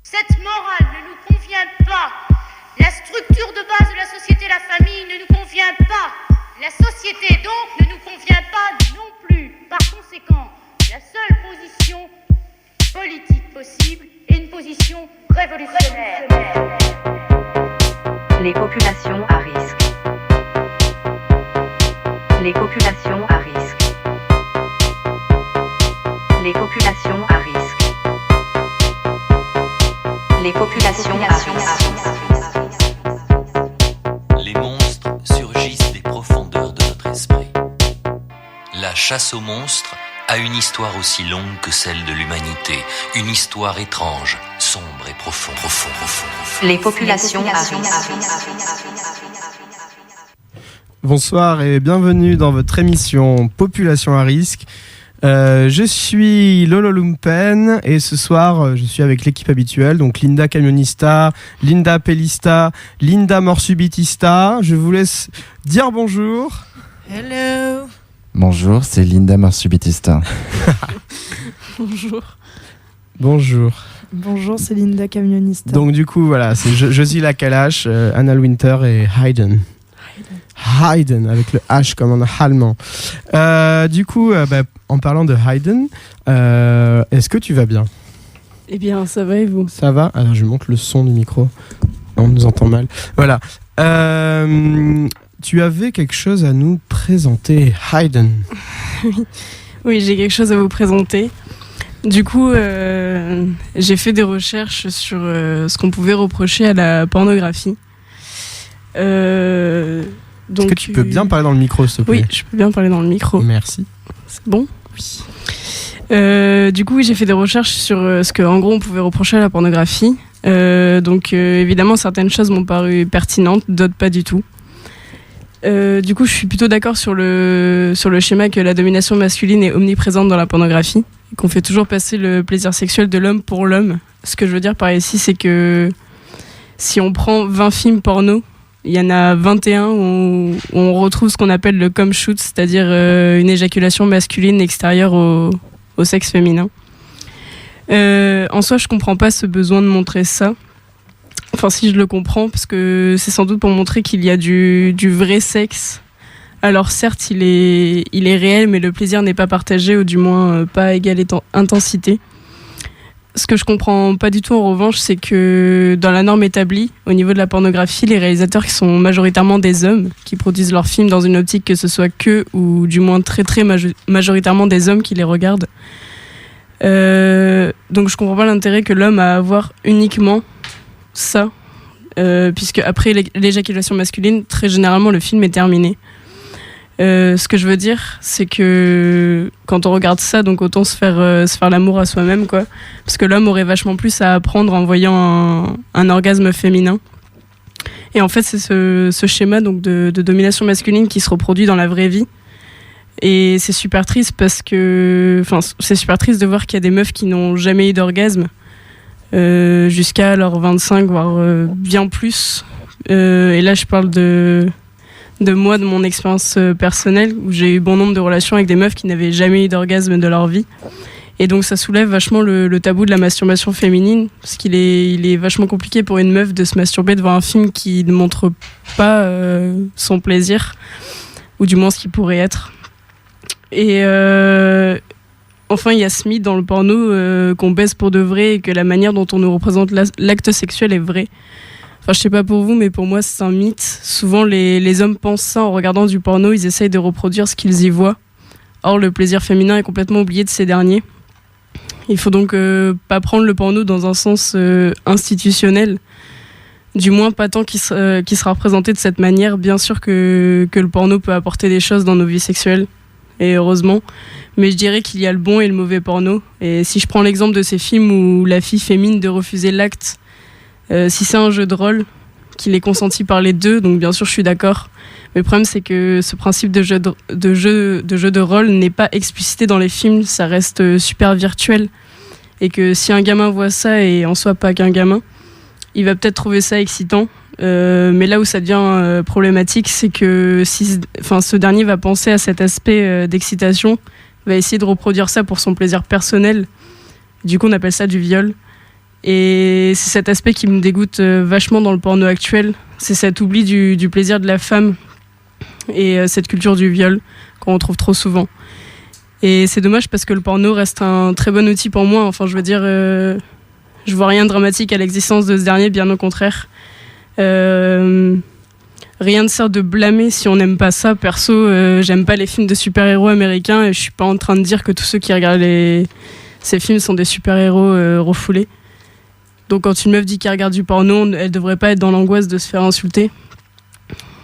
Cette morale ne nous convient pas. La structure de base de la société, la famille, ne nous convient pas. La société, donc, ne nous convient pas non plus. Par conséquent, la seule position politique possible est une position révolutionnaire. Les populations à risque. Les populations à risque. Les populations à risque. Les populations à risque. Les monstres surgissent des profondeurs de notre esprit. La chasse aux monstres a une histoire aussi longue que celle de l'humanité, une histoire étrange, sombre et profonde. Les populations à risque. Bonsoir et bienvenue dans votre émission Population à risque. Je suis Lolo Lumpen et ce soir je suis avec l'équipe habituelle, donc Linda Camionista, Linda Pellista, Linda Morsubitista. Je vous laisse dire bonjour. Hello. Bonjour, c'est Linda Morsubitista. Bonjour. Bonjour. Bonjour, c'est Linda Camionista. Donc du coup voilà, c'est Josie Lacalache, Anna Winter et Hayden. Hayden avec le H comme en allemand. Du coup, en parlant de Hayden, est-ce que tu vas bien ? Eh bien, ça va et vous ? Ça va ? Alors je monte le son du micro. On nous entend mal. Voilà. Tu avais quelque chose à nous présenter, Hayden. Oui, j'ai quelque chose à vous présenter. Du coup, j'ai fait des recherches sur ce qu'on pouvait reprocher à la pornographie. Donc, est-ce que tu peux bien parler dans le micro, s'il te plaît ? Oui, je peux bien parler dans le micro. Merci. C'est bon ? Oui. Du coup, oui, j'ai fait des recherches sur ce qu'en gros on pouvait reprocher à la pornographie. Donc, évidemment, certaines choses m'ont paru pertinentes, d'autres pas du tout. Du coup, je suis plutôt d'accord sur le schéma que la domination masculine est omniprésente dans la pornographie, et qu'on fait toujours passer le plaisir sexuel de l'homme pour l'homme. Ce que je veux dire par ici, c'est que si on prend 20 films porno, il y en a 21 où on retrouve ce qu'on appelle le cum shoot, c'est-à-dire une éjaculation masculine extérieure au sexe féminin. En soi, je comprends pas ce besoin de montrer ça. Enfin, si, je le comprends, parce que c'est sans doute pour montrer qu'il y a du vrai sexe. Alors certes, il est réel, mais le plaisir n'est pas partagé, ou du moins pas à égale intensité. Ce que je comprends pas du tout en revanche, c'est que dans la norme établie, au niveau de la pornographie, les réalisateurs qui sont majoritairement des hommes, qui produisent leurs films dans une optique que ce soit que, ou du moins très très majoritairement des hommes qui les regardent. Donc je comprends pas l'intérêt que l'homme a à avoir uniquement ça, puisque après l'éjaculation masculine, très généralement le film est terminé. Ce que je veux dire, c'est que quand on regarde ça, donc autant se faire l'amour à soi-même, quoi. Parce que l'homme aurait vachement plus à apprendre en voyant un orgasme féminin. Et en fait, c'est ce schéma donc de domination masculine qui se reproduit dans la vraie vie. Et c'est super triste parce que, c'est super triste de voir qu'il y a des meufs qui n'ont jamais eu d'orgasme jusqu'à leurs 25, voire bien plus. Et là, je parle de moi, de mon expérience personnelle, où j'ai eu bon nombre de relations avec des meufs qui n'avaient jamais eu d'orgasme de leur vie. Et donc ça soulève vachement le tabou de la masturbation féminine, parce qu'il est vachement compliqué pour une meuf de se masturber devant un film qui ne montre pas son plaisir, ou du moins ce qu'il pourrait être. Et enfin, il y a ce mythe dans le porno qu'on baise pour de vrai, et que la manière dont on nous représente l'acte sexuel est vraie. Enfin, je sais pas pour vous, mais pour moi, c'est un mythe. Souvent, les hommes pensent ça en regardant du porno, ils essayent de reproduire ce qu'ils y voient. Or, le plaisir féminin est complètement oublié de ces derniers. Il faut donc pas prendre le porno dans un sens institutionnel, du moins pas tant qu'il sera représenté de cette manière. Bien sûr que le porno peut apporter des choses dans nos vies sexuelles, et heureusement, mais je dirais qu'il y a le bon et le mauvais porno. Et si je prends l'exemple de ces films où la fille fait mine de refuser l'acte, si c'est un jeu de rôle, qu'il est consenti par les deux, donc bien sûr je suis d'accord. Mais le problème, c'est que ce principe de jeu de rôle n'est pas explicité dans les films, ça reste super virtuel. Et que si un gamin voit ça, et en soi pas qu'un gamin, il va peut-être trouver ça excitant. Mais là où ça devient problématique, c'est que ce dernier va penser à cet aspect d'excitation, va essayer de reproduire ça pour son plaisir personnel. Du coup, on appelle ça du viol. Et c'est cet aspect qui me dégoûte vachement dans le porno actuel. C'est cet oubli du plaisir de la femme et cette culture du viol qu'on retrouve trop souvent. Et c'est dommage parce que le porno reste un très bon outil pour moi. Enfin, je veux dire, je vois rien de dramatique à l'existence de ce dernier, bien au contraire. Rien ne sert de blâmer si on n'aime pas ça. Perso, j'aime pas les films de super-héros américains et je suis pas en train de dire que tous ceux qui regardent ces films sont des super-héros refoulés. Donc quand une meuf dit qu'elle regarde du porno, elle devrait pas être dans l'angoisse de se faire insulter.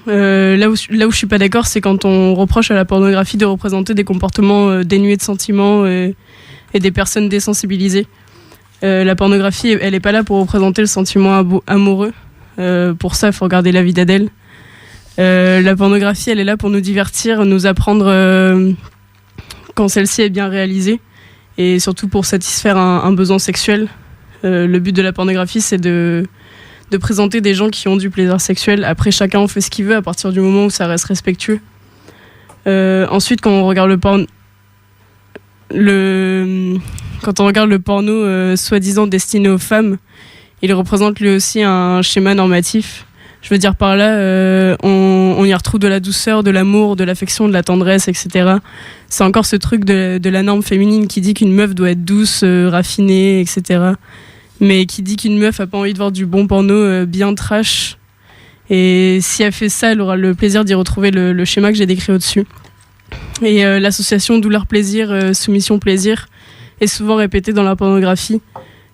Là où je suis pas d'accord, c'est quand on reproche à la pornographie de représenter des comportements dénués de sentiments et des personnes désensibilisées. La pornographie, elle est pas là pour représenter le sentiment amoureux. Pour ça, il faut regarder La vie d'Adèle. La pornographie, elle est là pour nous divertir, nous apprendre quand celle-ci est bien réalisée et surtout pour satisfaire un besoin sexuel. Le but de la pornographie, c'est de présenter des gens qui ont du plaisir sexuel. Après, chacun en fait ce qu'il veut à partir du moment où ça reste respectueux. Ensuite, quand on regarde le porno soi-disant destiné aux femmes, il représente lui aussi un schéma normatif. Je veux dire par là, on y retrouve de la douceur, de l'amour, de l'affection, de la tendresse, etc. C'est encore ce truc de la norme féminine qui dit qu'une meuf doit être douce, raffinée, etc. Mais qui dit qu'une meuf a pas envie de voir du bon porno bien trash. Et si elle fait ça, elle aura le plaisir d'y retrouver le schéma que j'ai décrit au-dessus. Et l'association douleur-plaisir, soumission-plaisir est souvent répétée dans la pornographie.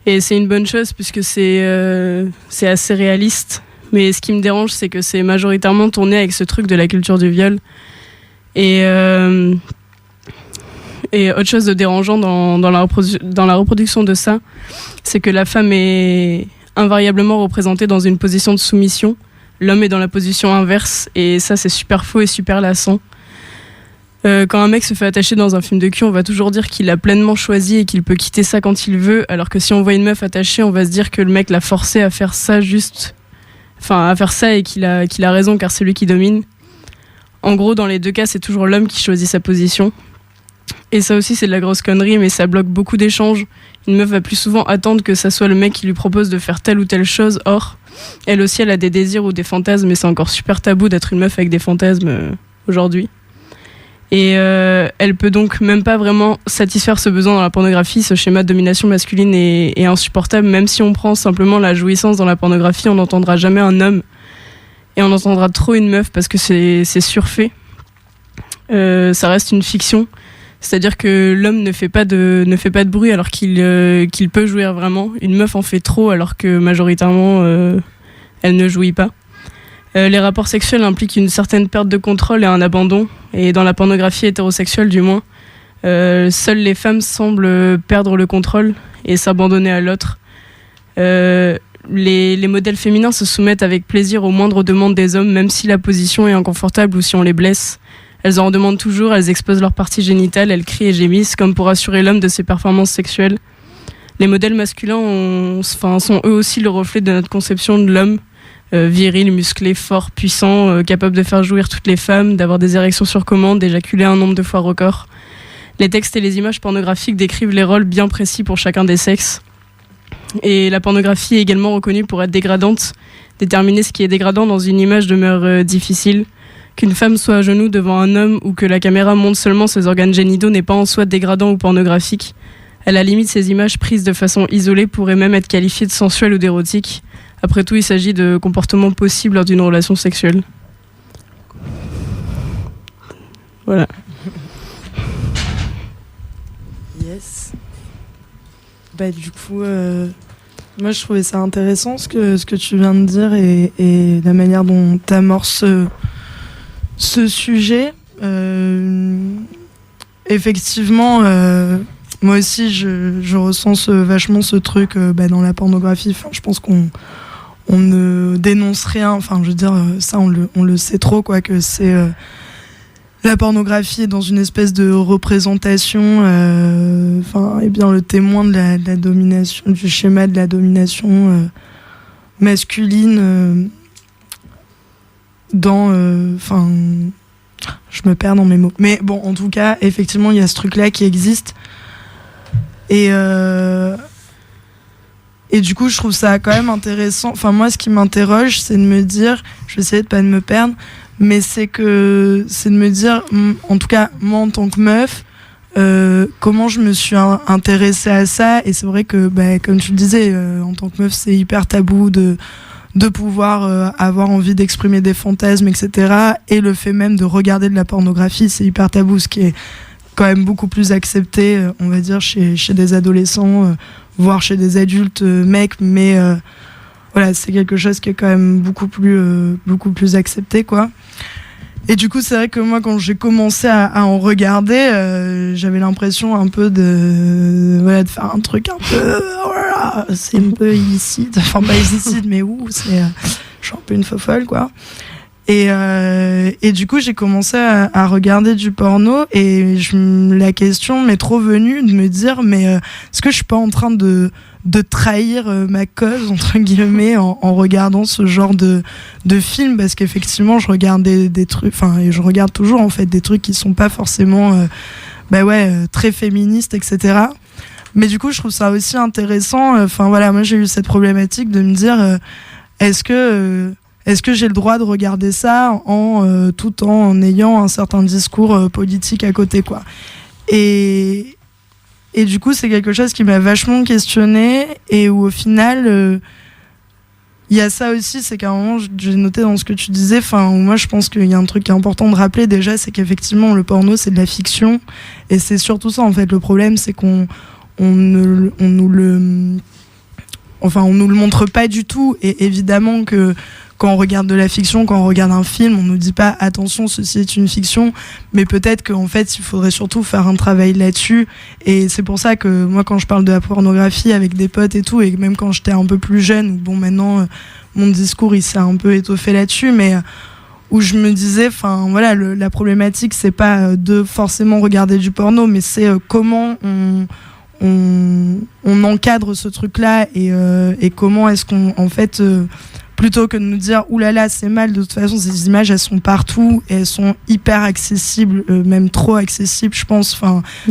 Et c'est une bonne chose puisque c'est assez réaliste. Mais ce qui me dérange, c'est que c'est majoritairement tourné avec ce truc de la culture du viol. Et autre chose de dérangeant dans la reproduction de ça, c'est que la femme est invariablement représentée dans une position de soumission. L'homme est dans la position inverse. Et ça, c'est super faux et super lassant. Quand un mec se fait attacher dans un film de cul, on va toujours dire qu'il a pleinement choisi et qu'il peut quitter ça quand il veut. Alors que si on voit une meuf attachée, on va se dire que le mec l'a forcé à faire ça à faire ça et qu'il a raison car c'est lui qui domine. En gros, dans les deux cas, c'est toujours l'homme qui choisit sa position. Et ça aussi, c'est de la grosse connerie, mais ça bloque beaucoup d'échanges. Une meuf va plus souvent attendre que ça soit le mec qui lui propose de faire telle ou telle chose. Or, elle aussi, elle a des désirs ou des fantasmes, mais c'est encore super tabou d'être une meuf avec des fantasmes aujourd'hui. Et elle peut donc même pas vraiment satisfaire ce besoin dans la pornographie. Ce schéma de domination masculine est insupportable. Même si on prend simplement la jouissance dans la pornographie, on n'entendra jamais un homme et on entendra trop une meuf parce que c'est surfait. Ça reste une fiction, c'est-à-dire que l'homme ne fait pas de bruit alors qu'il peut jouir vraiment. Une meuf en fait trop alors que majoritairement elle ne jouit pas. Les rapports sexuels impliquent une certaine perte de contrôle et un abandon, et dans la pornographie hétérosexuelle du moins, seules les femmes semblent perdre le contrôle et s'abandonner à l'autre. Les modèles féminins se soumettent avec plaisir aux moindres demandes des hommes, même si la position est inconfortable ou si on les blesse. Elles en demandent toujours, elles exposent leurs parties génitales, elles crient et gémissent comme pour assurer l'homme de ses performances sexuelles. Les modèles masculins sont eux aussi le reflet de notre conception de l'homme. Viril, musclé, fort, puissant, capable de faire jouir toutes les femmes, d'avoir des érections sur commande, d'éjaculer un nombre de fois record. Les textes et les images pornographiques décrivent les rôles bien précis pour chacun des sexes. Et la pornographie est également reconnue pour être dégradante. Déterminer ce qui est dégradant dans une image demeure difficile. Qu'une femme soit à genoux devant un homme ou que la caméra montre seulement ses organes génitaux n'est pas en soi dégradant ou pornographique. À la limite, ces images prises de façon isolée pourraient même être qualifiées de sensuelles ou d'érotiques. Après tout, il s'agit de comportements possibles lors d'une relation sexuelle. Voilà. Yes. Du coup, moi je trouvais ça intéressant ce que tu viens de dire et la manière dont tu amorces ce sujet. Effectivement, moi aussi je ressens vachement ce truc dans la pornographie. Enfin, je pense qu'on ne dénonce rien. Enfin, je veux dire, ça on le sait trop, quoi, que c'est la pornographie est dans une espèce de représentation, est bien le témoin de la domination, du schéma de la domination masculine dans, je me perds dans mes mots. Mais bon, en tout cas, effectivement, il y a ce truc-là qui existe. Et Et du coup, je trouve ça quand même intéressant. Enfin, moi, ce qui m'interroge, c'est de me dire, je vais essayer de pas me perdre, mais c'est de me dire, en tout cas, moi, en tant que meuf, comment je me suis intéressée à ça. Et c'est vrai que, comme tu le disais, en tant que meuf, c'est hyper tabou de pouvoir avoir envie d'exprimer des fantasmes, etc. Et le fait même de regarder de la pornographie, c'est hyper tabou, ce qui est quand même beaucoup plus accepté, on va dire, chez des adolescents, voire chez des adultes mecs, mais voilà, c'est quelque chose qui est quand même beaucoup plus accepté, quoi. Et du coup, c'est vrai que moi, quand j'ai commencé à en regarder, j'avais l'impression un peu de faire un truc un peu, voilà, c'est un peu illicite, enfin pas illicite, mais je suis un peu une fofolle, quoi. Et du coup, j'ai commencé à regarder du porno et la question m'est trop venue de me dire, mais est-ce que je suis pas en train de trahir ma cause, entre guillemets, en regardant ce genre de film, parce qu'effectivement, je regarde des trucs, et je regarde toujours, en fait, des trucs qui sont pas forcément, très féministes, etc. Mais du coup, je trouve ça aussi intéressant, moi, j'ai eu cette problématique de me dire, est-ce que j'ai le droit de regarder ça tout en ayant un certain discours politique à côté, quoi. Et du coup, c'est quelque chose qui m'a vachement questionnée et où au final, il y a ça aussi, c'est qu'à un moment, j'ai noté dans ce que tu disais, moi je pense qu'il y a un truc qui est important de rappeler déjà, c'est qu'effectivement le porno c'est de la fiction et c'est surtout ça en fait. Le problème c'est qu'on nous le montre pas du tout, et évidemment que quand on regarde de la fiction, quand on regarde un film, on nous dit pas attention, ceci est une fiction, mais peut-être qu'en fait il faudrait surtout faire un travail là-dessus. Et c'est pour ça que moi, quand je parle de la pornographie avec des potes et tout, et même quand j'étais un peu plus jeune, maintenant mon discours il s'est un peu étoffé là-dessus, mais où je me disais, la problématique c'est pas de forcément regarder du porno, mais c'est comment on encadre ce truc-là et comment est-ce qu'on, en fait, plutôt que de nous dire oulala c'est mal, de toute façon ces images elles sont partout et elles sont hyper accessibles, même trop accessibles, je pense.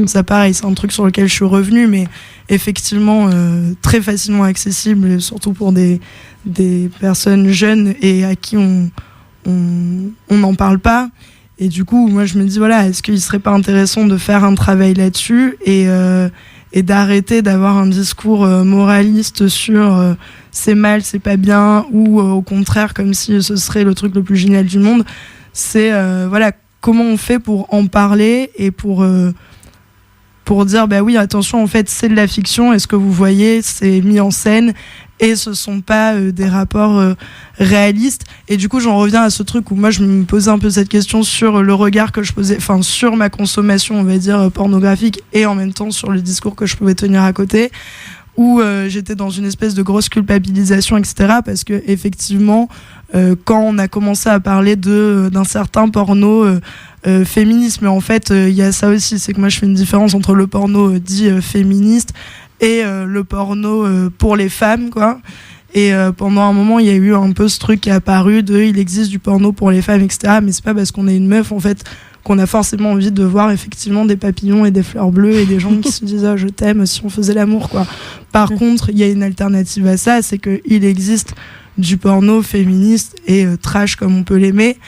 Ça pareil, c'est un truc sur lequel je suis revenue, mais effectivement très facilement accessible, surtout pour des personnes jeunes et à qui on n'en parle pas. Et du coup moi je me dis est-ce qu'il serait pas intéressant de faire un travail là-dessus et d'arrêter d'avoir un discours moraliste sur c'est mal, c'est pas bien, ou au contraire comme si ce serait le truc le plus génial du monde. C'est comment on fait pour en parler et pour dire oui attention, en fait c'est de la fiction et ce que vous voyez c'est mis en scène et ce sont pas des rapports réalistes. Et du coup j'en reviens à ce truc où moi je me posais un peu cette question sur le regard que je posais, sur ma consommation on va dire pornographique, et en même temps sur le discours que je pouvais tenir à côté, où j'étais dans une espèce de grosse culpabilisation, etc. Parce que effectivement quand on a commencé à parler d'un certain porno féministe, mais en fait il y a ça aussi, c'est que moi je fais une différence entre le porno dit féministe et le porno pour les femmes, quoi. Et pendant un moment il y a eu un peu ce truc qui est apparu il existe du porno pour les femmes, etc. Mais c'est pas parce qu'on est une meuf en fait qu'on a forcément envie de voir effectivement des papillons et des fleurs bleues et des gens qui se disent je t'aime si on faisait l'amour, quoi. Par contre il y a une alternative à ça, c'est qu'il existe du porno féministe et trash comme on peut l'aimer.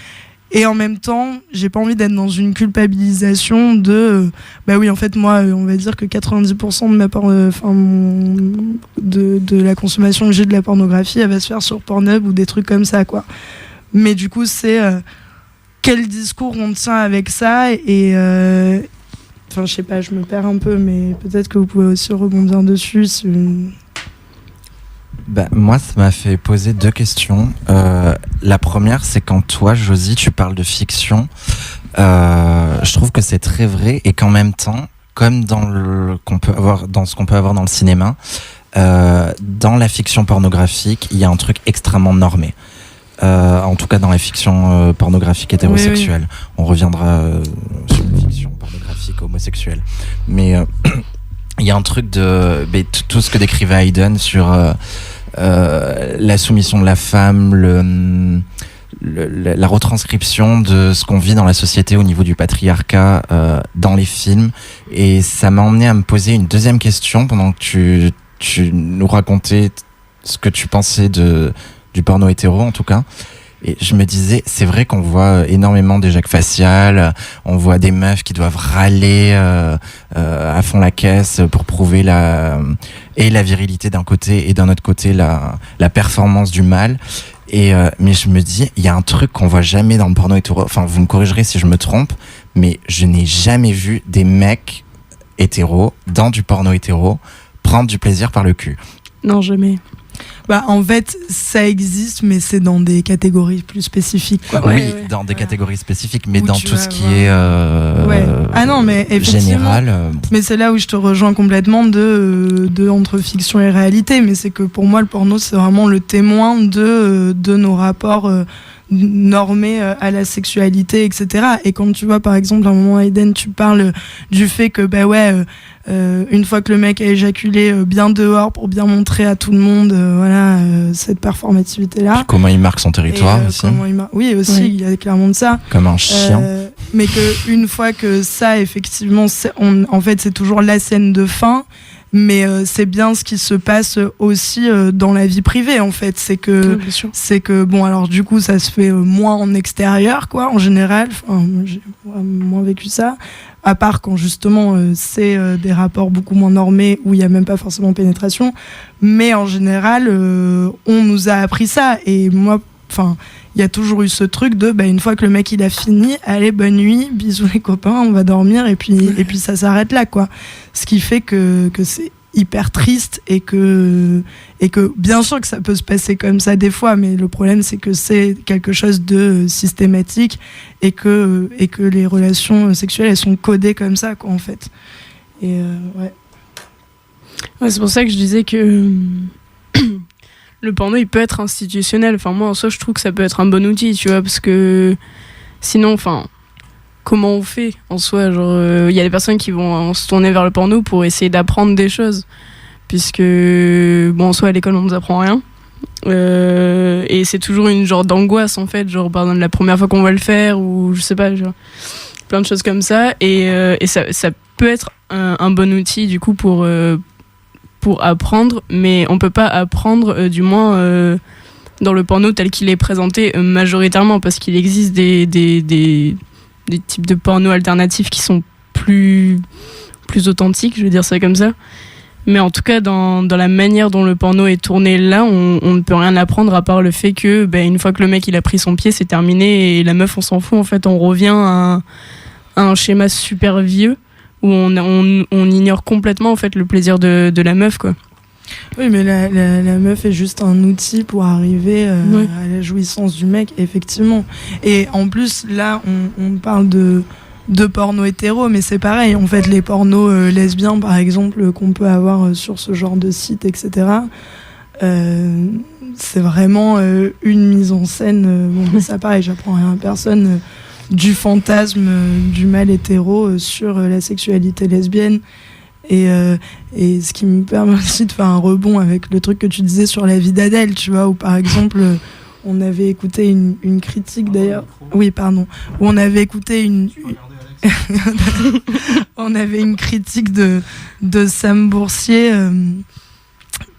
Et en même temps, j'ai pas envie d'être dans une culpabilisation de oui, en fait moi on va dire que 90% de ma de la consommation que j'ai de la pornographie, elle va se faire sur Pornhub ou des trucs comme ça, quoi. Mais du coup c'est quel discours on tient avec ça, et je sais pas, je me perds un peu, mais peut-être que vous pouvez aussi rebondir dessus. Moi, ça m'a fait poser deux questions. La première, c'est quand toi, Josie, tu parles de fiction, je trouve que c'est très vrai, et qu'en même temps, comme dans ce qu'on peut avoir dans le cinéma, dans la fiction pornographique, il y a un truc extrêmement normé. En tout cas dans la fiction pornographique hétérosexuelle. Oui. On reviendra sur la fiction pornographique homosexuelle. Mais il y a un truc de tout ce que décrivait Hayden sur la soumission de la femme, la retranscription de ce qu'on vit dans la société au niveau du patriarcat dans les films. Et ça m'a emmené à me poser une deuxième question pendant que tu nous racontais ce que tu pensais du porno hétéro en tout cas. Et je me disais, c'est vrai qu'on voit énormément d'éjacs faciales, on voit des meufs qui doivent râler à fond la caisse pour prouver la virilité d'un côté et d'un autre côté la performance du mâle. Mais je me dis, il y a un truc qu'on voit jamais dans le porno hétéro, enfin vous me corrigerez si je me trompe, mais je n'ai jamais vu des mecs hétéros dans du porno hétéro prendre du plaisir par le cul. Non, jamais. Bah, en fait, ça existe, mais c'est dans des catégories plus spécifiques, quoi. Oui, Ouais. dans des catégories spécifiques, mais Où dans tu tout vas ce qui voir. est Ouais. Ah non, mais effectivement. général. Mais c'est là où je te rejoins complètement de entre fiction et réalité. Mais c'est que pour moi, le porno, c'est vraiment le témoin de nos rapports normés à la sexualité, etc. Et quand tu vois, par exemple, à un moment, Aiden, tu parles du fait que, bah ouais, une fois que le mec a éjaculé bien dehors pour bien montrer à tout le monde, voilà, cette performativité-là. Puis comment il marque son territoire Et, aussi, oui, aussi, Oui. il y a clairement de ça. comme un chien. Mais qu'une fois que ça, effectivement, en fait, c'est toujours la scène de fin, mais c'est bien ce qui se passe aussi dans la vie privée, en fait. Bien sûr. C'est que, bon, alors du coup, ça se fait moins en extérieur, quoi, en général. Enfin, j'ai moins vécu ça. À part quand, justement, c'est des rapports beaucoup moins normés où il n'y a même pas forcément pénétration. Mais en général, on nous a appris ça. Et moi, enfin, il y a toujours eu ce truc de, bah, une fois que le mec il a fini, allez, bonne nuit, bisous les copains, on va dormir, et puis ça s'arrête là, quoi. Ce qui fait que c'est hyper triste et que bien sûr que ça peut se passer comme ça des fois, mais le problème c'est que c'est quelque chose de systématique et que les relations sexuelles elles sont codées comme ça, quoi, en fait. Et ouais. Ouais, c'est pour ça que je disais que le porno il peut être institutionnel. Enfin, moi en soi je trouve que ça peut être un bon outil, tu vois, parce que sinon, enfin, comment on fait en soi, genre il y a des personnes qui vont se tourner vers le porno pour essayer d'apprendre des choses, puisque bon, en soi à l'école on nous apprend rien, et c'est toujours une genre d'angoisse en fait, genre par exemple la première fois qu'on va le faire, ou je sais pas, genre plein de choses comme ça, et ça peut être un bon outil du coup pour apprendre, mais on peut pas apprendre du moins dans le porno tel qu'il est présenté majoritairement, parce qu'il existe des types de porno alternatifs qui sont plus authentiques, je veux dire ça comme ça. Mais en tout cas, dans la manière dont le porno est tourné là, on ne peut rien apprendre à part le fait que, une fois que le mec il a pris son pied, c'est terminé, et la meuf on s'en fout. En fait, on revient à un schéma super vieux où on ignore complètement en fait le plaisir de la meuf, quoi. Oui, mais la meuf est juste un outil pour arriver Ouais. à la jouissance du mec, effectivement. Et en plus, là, on parle de porno hétéro, mais c'est pareil. En fait, les pornos lesbiens, par exemple, qu'on peut avoir sur ce genre de site, etc., c'est vraiment une mise en scène. Bon, mais ça, pareil, j'apprends rien à personne. Du fantasme du mâle hétéro sur la sexualité lesbienne. Et ce qui me permet aussi de faire un rebond avec le truc que tu disais sur la vie d'Adèle, tu vois, où par exemple, on avait écouté une critique d'ailleurs. Oui, pardon. Où on avait écouté on avait une critique de Sam Boursier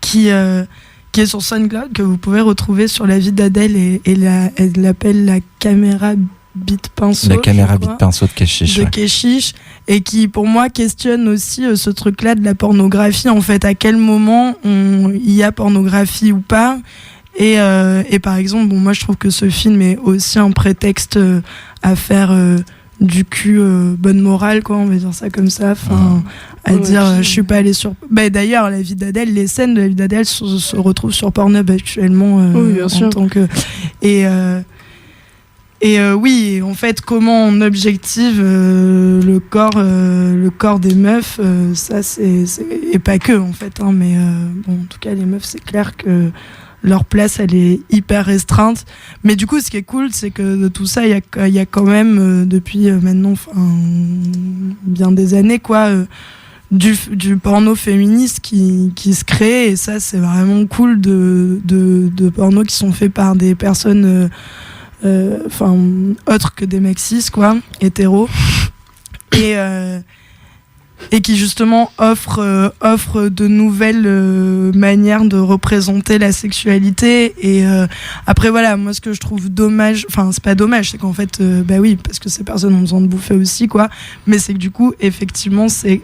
qui est sur SoundCloud, que vous pouvez retrouver sur la vie d'Adèle, et elle l'appelle la caméra bite pinceau. La caméra bite pinceau de Keshish. De Keshish, et qui pour moi questionne aussi ce truc-là de la pornographie, en fait, à quel moment il y a pornographie ou pas. Et par exemple, bon, moi je trouve que ce film est aussi un prétexte à faire du cul bonne morale, quoi, on va dire ça comme ça, enfin, à dire je suis pas allée sur... d'ailleurs, la vie d'Adèle, les scènes de la vie d'Adèle se retrouvent sur Pornhub actuellement, Oui, bien sûr. en tant que... oui, en fait, comment on objective le corps des meufs, ça c'est et pas que, en fait, hein, mais bon, en tout cas les meufs, c'est clair que leur place elle est hyper restreinte. Mais du coup, ce qui est cool, c'est que de tout ça, il y a quand même depuis maintenant, bien des années, quoi, du porno féministe qui se crée, et ça c'est vraiment cool de porno qui sont faits par des personnes autres que des mecs cis, quoi, hétéros. Et et qui justement offre de nouvelles manières de représenter la sexualité. Et après voilà, moi ce que je trouve dommage, enfin c'est pas dommage, c'est qu'en fait bah oui, parce que ces personnes ont besoin de bouffer aussi quoi, mais c'est que du coup effectivement c'est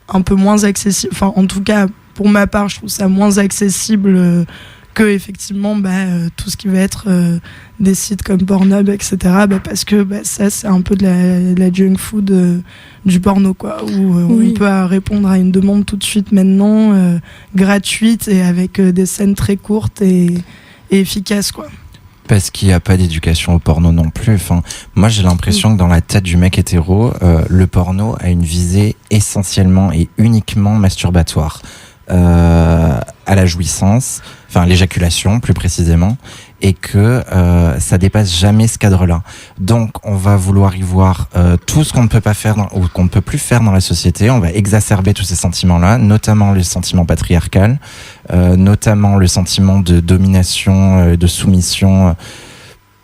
un peu moins accessible, enfin en tout cas pour ma part je trouve ça moins accessible que effectivement tout ce qui va être des sites comme Pornhub, etc. Parce que ça c'est un peu de la junk food du porno quoi, où Oui. on peut répondre à une demande tout de suite maintenant, gratuite et avec des scènes très courtes et efficaces quoi. Parce qu'il n'y a pas d'éducation au porno non plus. Enfin, moi, j'ai l'impression que dans la tête du mec hétéro, le porno a une visée essentiellement et uniquement masturbatoire. À la jouissance, enfin l'éjaculation plus précisément, et que ça dépasse jamais ce cadre-là. Donc on va vouloir y voir tout ce qu'on ne peut pas faire ou qu'on ne peut plus faire dans la société. On va exacerber tous ces sentiments-là, notamment les sentiments patriarcaux, notamment le sentiment de domination, de soumission,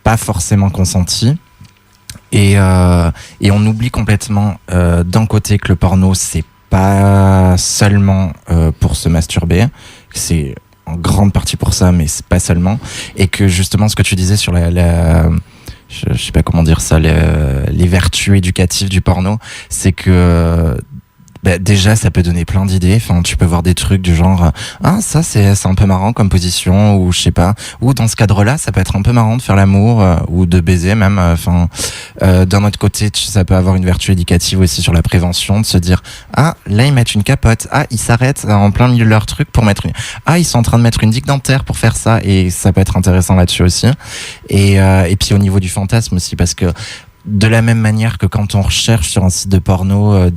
pas forcément consenti. Et on oublie complètement d'un côté que le porno c'est pas seulement pour se masturber, c'est en grande partie pour ça, mais c'est pas seulement, et que justement ce que tu disais sur je sais pas comment dire ça, les vertus éducatives du porno, c'est que déjà ça peut donner plein d'idées. Enfin, tu peux voir des trucs du genre ça c'est un peu marrant comme position, ou je sais pas, ou dans ce cadre-là ça peut être un peu marrant de faire l'amour ou de baiser même. Enfin, d'un autre côté ça peut avoir une vertu éducative aussi sur la prévention, de se dire là ils mettent une capote, ils s'arrêtent en plein milieu de leur truc pour mettre ils sont en train de mettre une digue dentaire pour faire ça, et ça peut être intéressant là-dessus aussi. Et puis au niveau du fantasme aussi, parce que de la même manière que quand on recherche sur un site de porno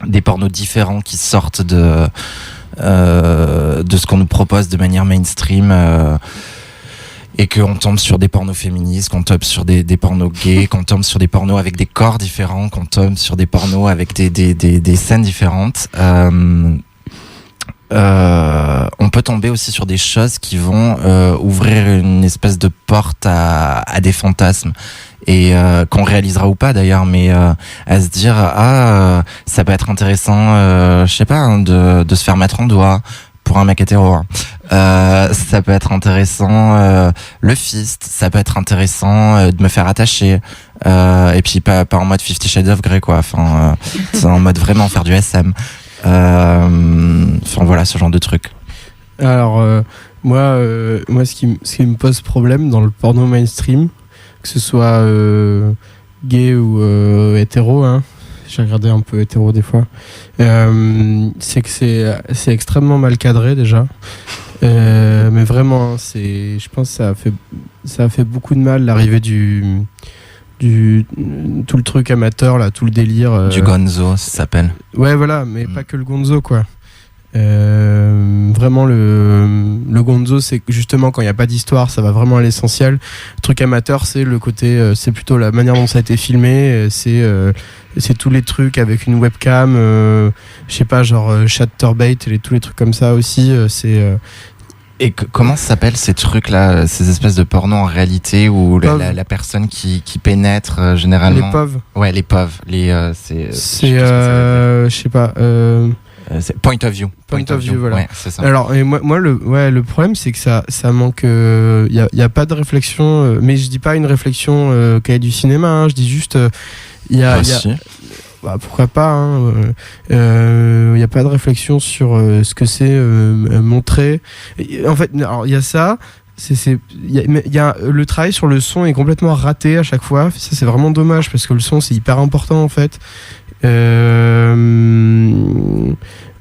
des pornos différents qui sortent de ce qu'on nous propose de manière mainstream, et qu'on tombe sur des pornos féministes, qu'on tombe sur des pornos gays, qu'on tombe sur des pornos avec des corps différents, qu'on tombe sur des pornos avec des scènes différentes. On peut tomber aussi sur des choses qui vont ouvrir une espèce de porte à des fantasmes, et qu'on réalisera ou pas d'ailleurs, mais à se dire ça peut être intéressant, je sais pas, de se faire mettre en doigt pour un mec hétéro. Ça peut être intéressant le fist, ça peut être intéressant de me faire attacher, et puis pas en mode 50 Shades of Grey quoi, enfin c'est en mode vraiment faire du SM. Enfin voilà, ce genre de truc. Alors moi ce qui me pose problème dans le porno mainstream, que ce soit gay ou hétéro, j'ai regardé un peu hétéro des fois, c'est que c'est extrêmement mal cadré déjà, mais vraiment je pense que ça a fait beaucoup de mal l'arrivée du tout le truc amateur là, tout le délire du gonzo ça s'appelle. Ouais voilà, mais pas que le gonzo quoi. Vraiment le gonzo, c'est justement quand il n'y a pas d'histoire, ça va vraiment à l'essentiel. Le truc amateur, c'est le côté c'est plutôt la manière dont ça a été filmé, c'est tous les trucs avec une webcam, je sais pas, genre Chatterbait et tous les trucs comme ça aussi, Et comment ça s'appelle ces trucs-là, ces espèces de porno en réalité où la personne qui pénètre généralement. Les POV. Ouais, les POV. Je sais pas. C'est point of view. Point of view, voilà. Ouais, c'est ça. Alors, et moi le problème, c'est que ça manque. Il y a pas de réflexion, mais je dis pas une réflexion qui est du cinéma. Je dis juste, pourquoi pas. Il n'y a pas de réflexion sur ce que c'est montrer. En fait, alors il y a ça. Le travail sur le son est complètement raté à chaque fois. Ça, c'est vraiment dommage parce que le son, c'est hyper important en fait.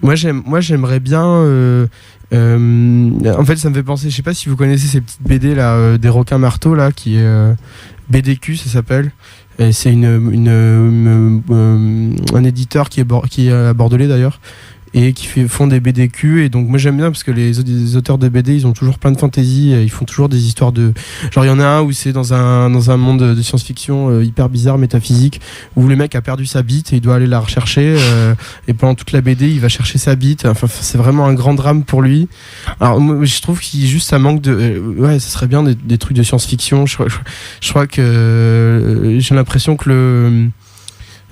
Moi j'aimerais bien en fait ça me fait penser, je sais pas si vous connaissez ces petites BD là, des requins marteaux là, qui est BDQ ça s'appelle, et c'est un éditeur qui est à Bordelais d'ailleurs, et qui font des BDQ, et donc moi j'aime bien parce que les auteurs de BD ils ont toujours plein de fantaisie, ils font toujours des histoires de genre, il y en a un où c'est dans un monde de science-fiction hyper bizarre, métaphysique, où le mec a perdu sa bite et il doit aller la rechercher, et pendant toute la BD il va chercher sa bite, enfin c'est vraiment un grand drame pour lui. Alors moi, je trouve qu'il juste ça manque de ouais, ça serait bien des trucs de science-fiction. Je crois que j'ai l'impression que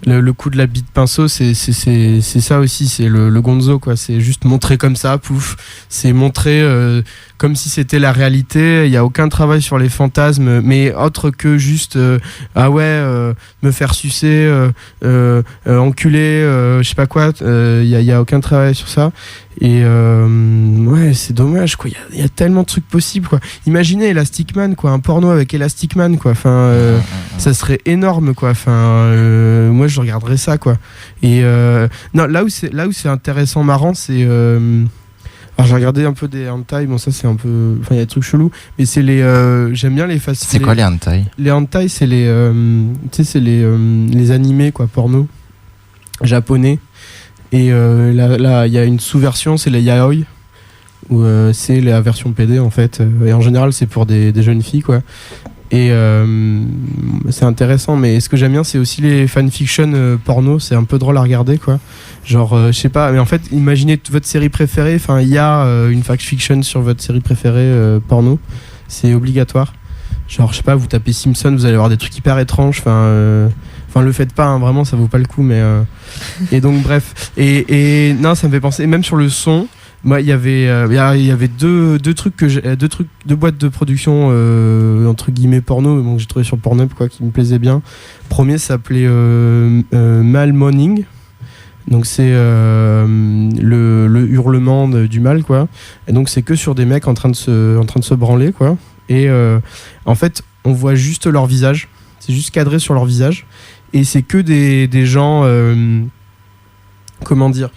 le coup de la bite pinceau, c'est ça aussi, c'est le gonzo, quoi. C'est juste montré comme ça, pouf. C'est montré comme si c'était la réalité. Il n'y a aucun travail sur les fantasmes, mais autre que juste me faire sucer, enculer, je sais pas quoi. Il y a aucun travail sur ça. Et ouais, c'est dommage, quoi. Il y a tellement de trucs possibles, quoi. Imaginez Elastic Man, quoi, un porno avec Elastic Man, quoi. Enfin, ça serait énorme, quoi. Enfin, moi je regarderais ça, quoi. Et non, là où c'est intéressant, marrant, c'est alors j'ai regardé un peu des hentai, bon ça c'est un peu, enfin il y a des trucs chelous, mais c'est les j'aime bien les fast. C'est quoi les hentai? Les hentai, c'est les tu sais, c'est les animés, quoi, porno japonais. Et là il y a une sous-version, c'est les yaoi, où c'est la version PD en fait, et en général c'est pour des jeunes filles, quoi. Et c'est intéressant, mais ce que j'aime bien, c'est aussi les fanfiction porno. C'est un peu drôle à regarder, quoi. Genre, je sais pas, mais en fait, imaginez votre série préférée. Enfin, il y a une fanfiction sur votre série préférée porno. C'est obligatoire. Genre, je sais pas, vous tapez Simpson, vous allez avoir des trucs hyper étranges. Enfin, le faites pas, hein, vraiment, ça vaut pas le coup. Mais et donc, bref. Et non, ça me fait penser, même sur le son. Moi, il y avait deux boîtes de production entre guillemets porno, donc j'ai trouvé sur Pornhub, quoi, qui me plaisait bien. Premier s'appelait Mal Morning, donc c'est le hurlement du mal, quoi. Et donc c'est que sur des mecs en train de se branler, quoi. Et en fait, on voit juste leur visage, c'est juste cadré sur leur visage, et c'est que des gens, comment dire.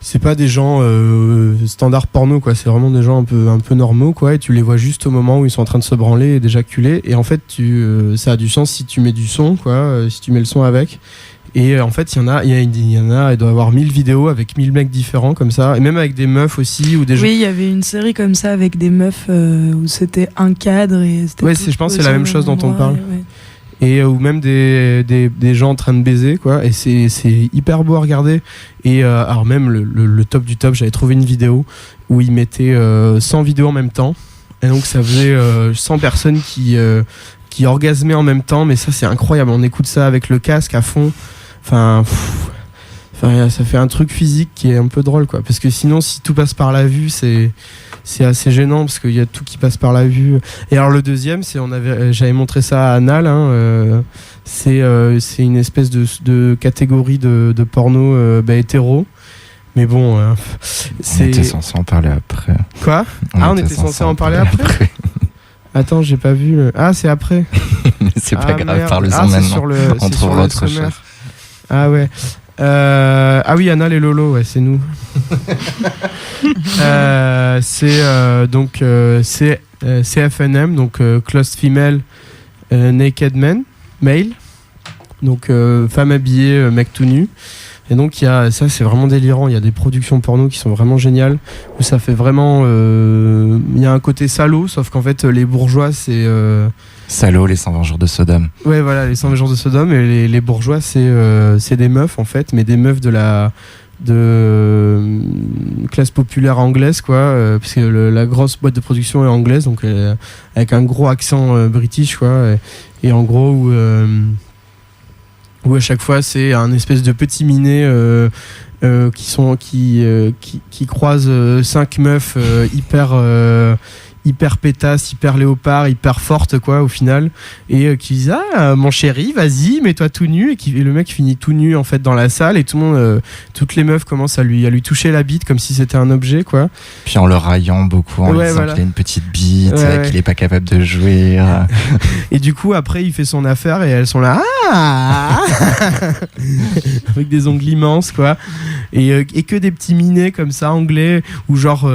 C'est pas des gens standard porno, quoi. C'est vraiment des gens un peu normaux, quoi. Et tu les vois juste au moment où ils sont en train de se branler et d'éjaculer. Et en fait, ça a du sens si tu mets du son, quoi. Si tu mets le son avec. Et en fait, il doit y avoir 1000 vidéos avec 1000 mecs différents comme ça. Et même avec des meufs aussi. Ou des oui, il y avait une série comme ça avec des meufs où c'était un cadre. Et ouais, je pense que c'est la même chose dont on parle. Ouais. Et ou même des gens en train de baiser, quoi, et c'est hyper beau à regarder. Et alors même le top du top, j'avais trouvé une vidéo où ils mettaient 100 vidéos en même temps, et donc ça faisait 100 personnes qui orgasmaient en même temps. Mais ça, c'est incroyable, on écoute ça avec le casque à fond. Enfin, ça fait un truc physique qui est un peu drôle, quoi, parce que sinon, si tout passe par la vue, c'est assez gênant, parce qu'il y a tout qui passe par la vue. Et alors le deuxième, j'avais montré ça à Anal, hein, c'est une espèce de catégorie de porno hétéro. Mais bon, on était censé en parler après. Quoi ? On était censé en parler après. Attends, j'ai pas vu. Ah, c'est après. C'est pas grave, parle-en maintenant. On trouvera autre chose. Ah ouais. Ah oui, Anal et Lolo, ouais, c'est nous. C'est donc c'est CFNM, donc Closed Female Naked Male, donc femme habillée, mec tout nu. Et donc ça, c'est vraiment délirant. Il y a des productions porno qui sont vraiment géniales, où ça fait vraiment il y a un côté salaud, sauf qu'en fait les bourgeois, c'est salaud, les 120 jours de Sodome. Ouais, voilà, les 120 jours de Sodome. Et les bourgeois, c'est des meufs, en fait, mais des meufs de classe populaire anglaise, quoi, parce que la grosse boîte de production est anglaise, donc avec un gros accent british, quoi, et en gros où à chaque fois c'est un espèce de petit minet qui croisent 5 meufs hyper pétasse, hyper léopard, hyper forte, quoi, au final, et qui disent mon chéri, vas-y, mets-toi tout nu, et le mec finit tout nu, en fait, dans la salle, et tout le monde, toutes les meufs commencent à lui toucher la bite comme si c'était un objet, quoi. Puis en le raillant beaucoup, en lui disant qu'il a une petite bite, qu'il est pas capable de jouer. Et du coup, après, il fait son affaire, et elles sont là, avec des ongles immenses, quoi, et que des petits minets comme ça, anglais, ou genre,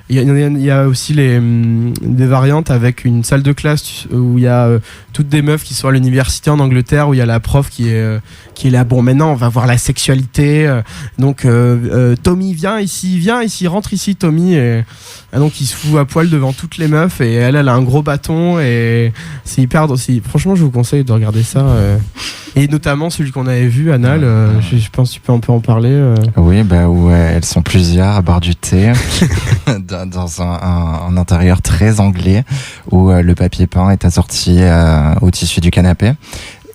il y a aussi des variantes avec une salle de classe où il y a toutes des meufs qui sont à l'université en Angleterre, où il y a la prof qui est là, bon, maintenant on va voir la sexualité, donc Tommy viens ici, rentre ici Tommy, et donc il se fout à poil devant toutes les meufs, et elle a un gros bâton, et c'est hyper franchement je vous conseille de regarder ça, et notamment celui qu'on avait vu, Anal, je pense que tu peux un peu en parler. Oui, où elles sont plusieurs à boire du thé dans un intérieur très anglais, où le papier peint est assorti au tissu du canapé.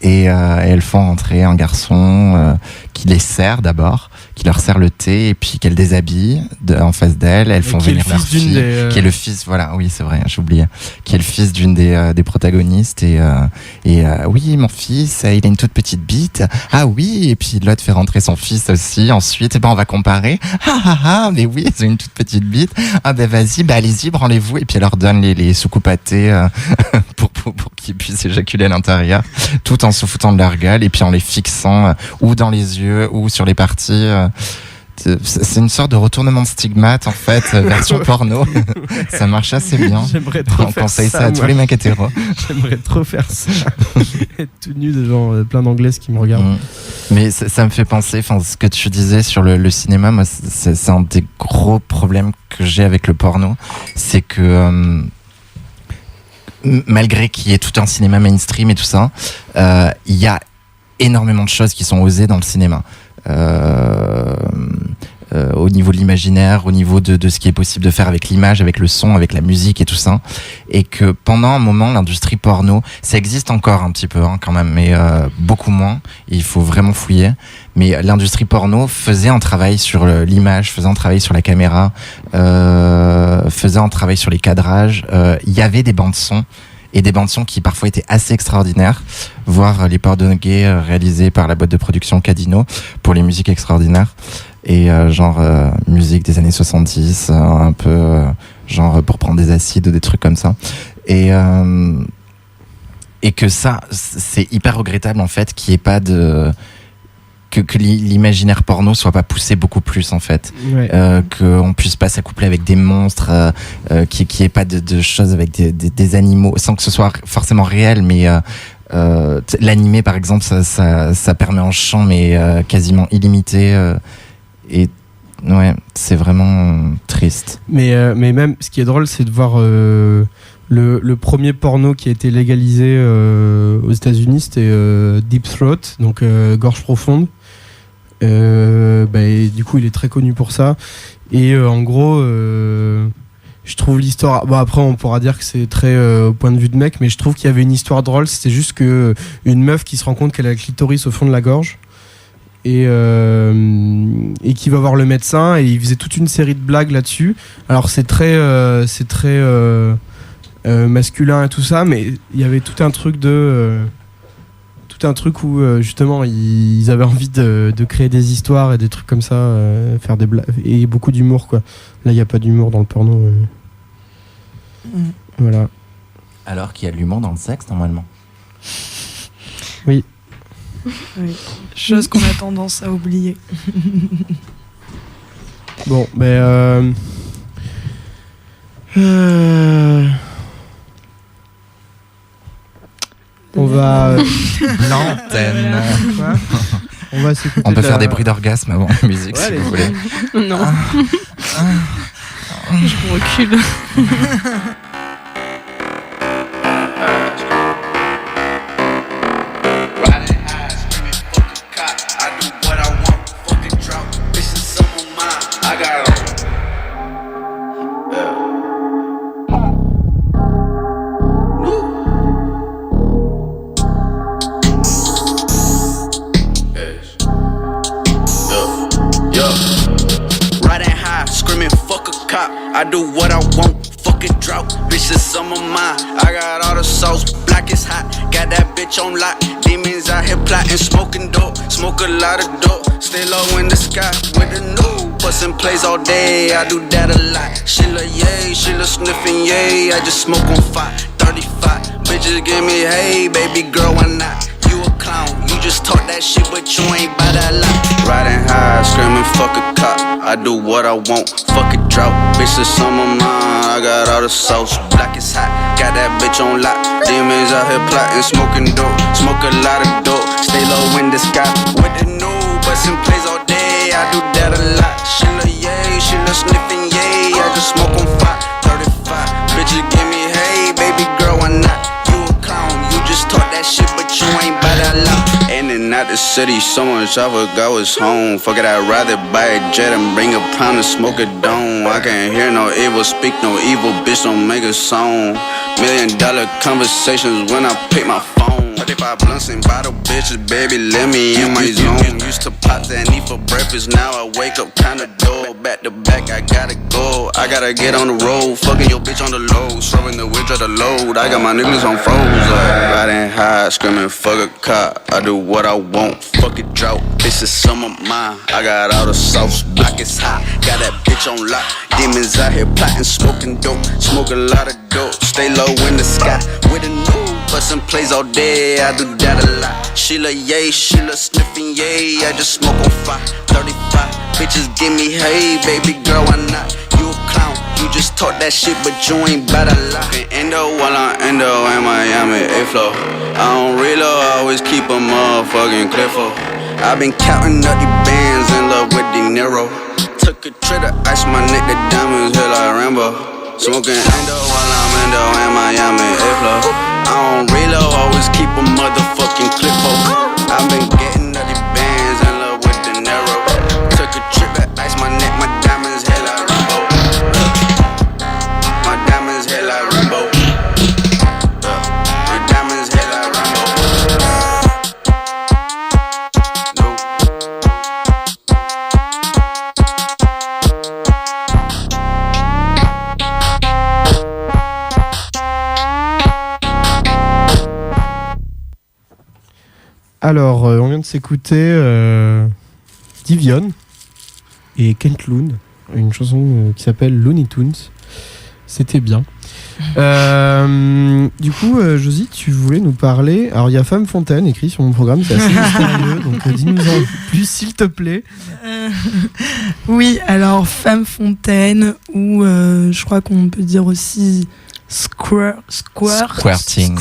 et elles font entrer un garçon qui les sert d'abord, qui leur sert le thé et puis qu'elles déshabillent en face d'elles. Elles font venir leur fille, qui est le fils, voilà, oui c'est vrai, j'oubliais, qui est le fils d'une des protagonistes et oui mon fils, il a une toute petite bite. Ah oui, et puis l'autre fait rentrer son fils aussi. Ensuite, on va comparer. Mais oui, ils ont une toute petite bite. Ah ben vas-y, allez-y, branlez-vous. Et puis elle leur donne les soucoupes à thé pour qu'ils puissent éjaculer à l'intérieur, tout en se foutant de leur gueule et puis en les fixant ou dans les yeux ou sur les parties. C'est une sorte de retournement de stigmate en fait, version porno. Ça marche assez bien. J'aimerais trop On faire conseille ça à moi. tous les mecs hétéros. J'aimerais trop faire ça. Être tout nu de gens, plein d'anglaises qui me regardent. Mais ça me fait penser, ce que tu disais sur le cinéma, moi c'est un des gros problèmes que j'ai avec le porno, c'est que malgré qu'il y ait tout un cinéma mainstream et tout ça, il y a énormément de choses qui sont osées dans le cinéma. Au niveau de l'imaginaire, au niveau de ce qui est possible de faire avec l'image, avec le son, avec la musique et tout ça, et que pendant un moment l'industrie porno, ça existe encore un petit peu quand même, mais beaucoup moins, il faut vraiment fouiller, mais l'industrie porno faisait un travail sur l'image, faisait un travail sur la caméra, faisait un travail sur les cadrages, il y avait des bandes son et des bandes-sons qui parfois étaient assez extraordinaires, voire les pornos gays réalisés par la boîte de production Cadino pour les musiques extraordinaires, et musique des années 70, un peu genre pour prendre des acides ou des trucs comme ça, et que ça c'est hyper regrettable en fait qu'il n'y ait pas de... Que l'imaginaire porno soit pas poussé beaucoup plus en fait, Ouais. qu'on puisse pas s'accoupler avec des monstres, qu'il n'y ait pas de choses avec des animaux sans que ce soit forcément réel, mais l'animé par exemple ça permet un champ mais quasiment illimité, et ouais, c'est vraiment triste. Mais même, ce qui est drôle, c'est de voir le premier porno qui a été légalisé aux États-Unis, c'était Deep Throat, donc gorge profonde. Et du coup, il est très connu pour ça. Et en gros, je trouve l'histoire. Bon, après, on pourra dire que c'est très au point de vue de mec, mais je trouve qu'il y avait une histoire drôle. C'était juste que une meuf qui se rend compte qu'elle a le clitoris au fond de la gorge. Et qui va voir le médecin, et il faisait toute une série de blagues là-dessus. Alors c'est très masculin et tout ça, mais il y avait tout un truc où justement ils avaient envie de créer des histoires et des trucs comme ça, faire des blagues et beaucoup d'humour quoi. Là il n'y a pas d'humour dans le porno. Voilà. Alors qu'il y a de l'humour dans le sexe normalement. Oui. Oui. Chose qu'on a tendance à oublier. Bon, on va L'antenne. quoi on va s'écouter. On peut faire des bruits d'orgasme avant la musique Ouais, si vous allez-y. voulez. Non. Je recule. I do what I want, fuck it drought, bitch it's some of mine. I got all the sauce, black is hot, got that bitch on lock. Demons out here plotting, smoking dope, smoke a lot of dope. Stay low in the sky with the new, bustin' plays all day, I do that a lot. Sheila yay, Sheila sniffing yay, I just smoke on fire. 35, bitches give me hey, baby girl why not? You a clown, you just talk that shit but you ain't buy that lot. Riding high, screaming fuck a cop, I do what I want, fuck a drought, bitch it's some of mine. I got all the sauce, black is hot, got that bitch on lock. Demons out here plotting, smoking dope, smoke a lot of dope. Stay low in the sky with the new, bustin' plays all day, I do that a lot. Sheila yay, Sheila sniffing yay, I just smoke on fire. 35, bitches give me hey, baby girl why not? You a clown, you just talk that shit but you ain't buy that lot. In and out the city, so much I forgot was home. Fuck it, I'd rather buy a jet and bring a pound and smoke a dome. I can't hear no evil, speak no evil, bitch don't make a song. $1 million conversations when I pick my phone. 35 blunts and bottle bitches, baby, let me in my zone. Used to pop that need for breakfast, now I wake up kinda dull. Back to back, I gotta go, I gotta get on the road. Fucking your bitch on the low, serving the witch of the load. I got my niggas on froze, like riding high, screaming fuck a cop. I do what I want, fuck it drought. This is some of mine, I got all the sauce, block is hot. Got that bitch on lock, demons out here plotting, smoking dope. Smoke a lot of dope, stay low in the sky with a new. Bustin' plays all day, I do that a lot. Sheila yay, Sheila sniffing yay, I just smoke on fire. 35 bitches give me hey, baby girl, why not? You a clown, you just talk that shit, but you ain't bout a lot. In Endo while I'm Endo in Miami, A-Flow. I don't really always keep a motherfucking Cliffo. I've been counting up the bands, in love with De Niro. Took a trip to ice my neck, the diamonds hit like Rambo. Smoking Endo while I'm Endo in Miami, A-Flow. I don't really always keep a motherfucking clip ho. I've been getting all the bands in love with De Niro. Took a trip to ice my neck, my diamonds hit like Rambo. My diamonds hit like Rambo. My diamonds hit like Rambo. No. Alors, on vient de s'écouter Divion et Kent Loon, une chanson qui s'appelle Looney Tunes. C'était bien. Du coup, Josie, tu voulais nous parler. Alors, il y a Femme Fontaine écrit sur mon programme, c'est assez mystérieux, donc dis-nous en plus, s'il te plaît. Oui, alors Femme Fontaine, ou je crois qu'on peut dire aussi Squirting.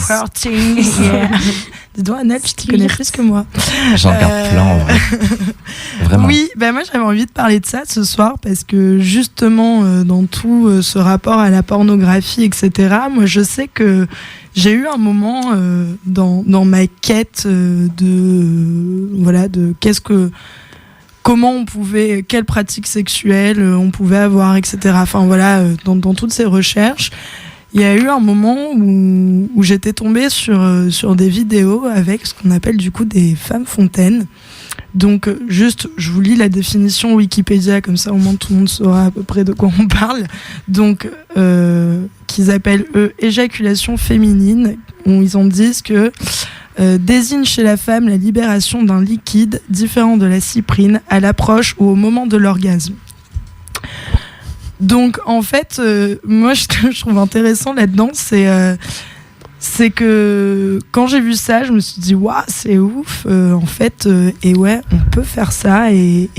Yeah. Dis-donc, Annette, tu t'y connais plus que moi. J'en garde plein en vrai. Vraiment. Oui, bah moi j'avais envie de parler de ça ce soir parce que justement dans tout ce rapport à la pornographie, etc., moi je sais que j'ai eu un moment dans ma quête de comment on pouvait, quelles pratiques sexuelles on pouvait avoir, etc. Enfin voilà, dans toutes ces recherches. Il y a eu un moment où j'étais tombée sur des vidéos avec ce qu'on appelle du coup des femmes fontaines. Donc juste, je vous lis la définition Wikipédia, comme ça au moins tout le monde saura à peu près de quoi on parle. Donc, qu'ils appellent eux éjaculation féminine, où ils en disent que désigne chez la femme la libération d'un liquide différent de la cyprine à l'approche ou au moment de l'orgasme. Donc en fait, moi ce que je trouve intéressant là-dedans, c'est que quand j'ai vu ça, je me suis dit waouh, c'est ouf en fait, et ouais, on peut faire ça, et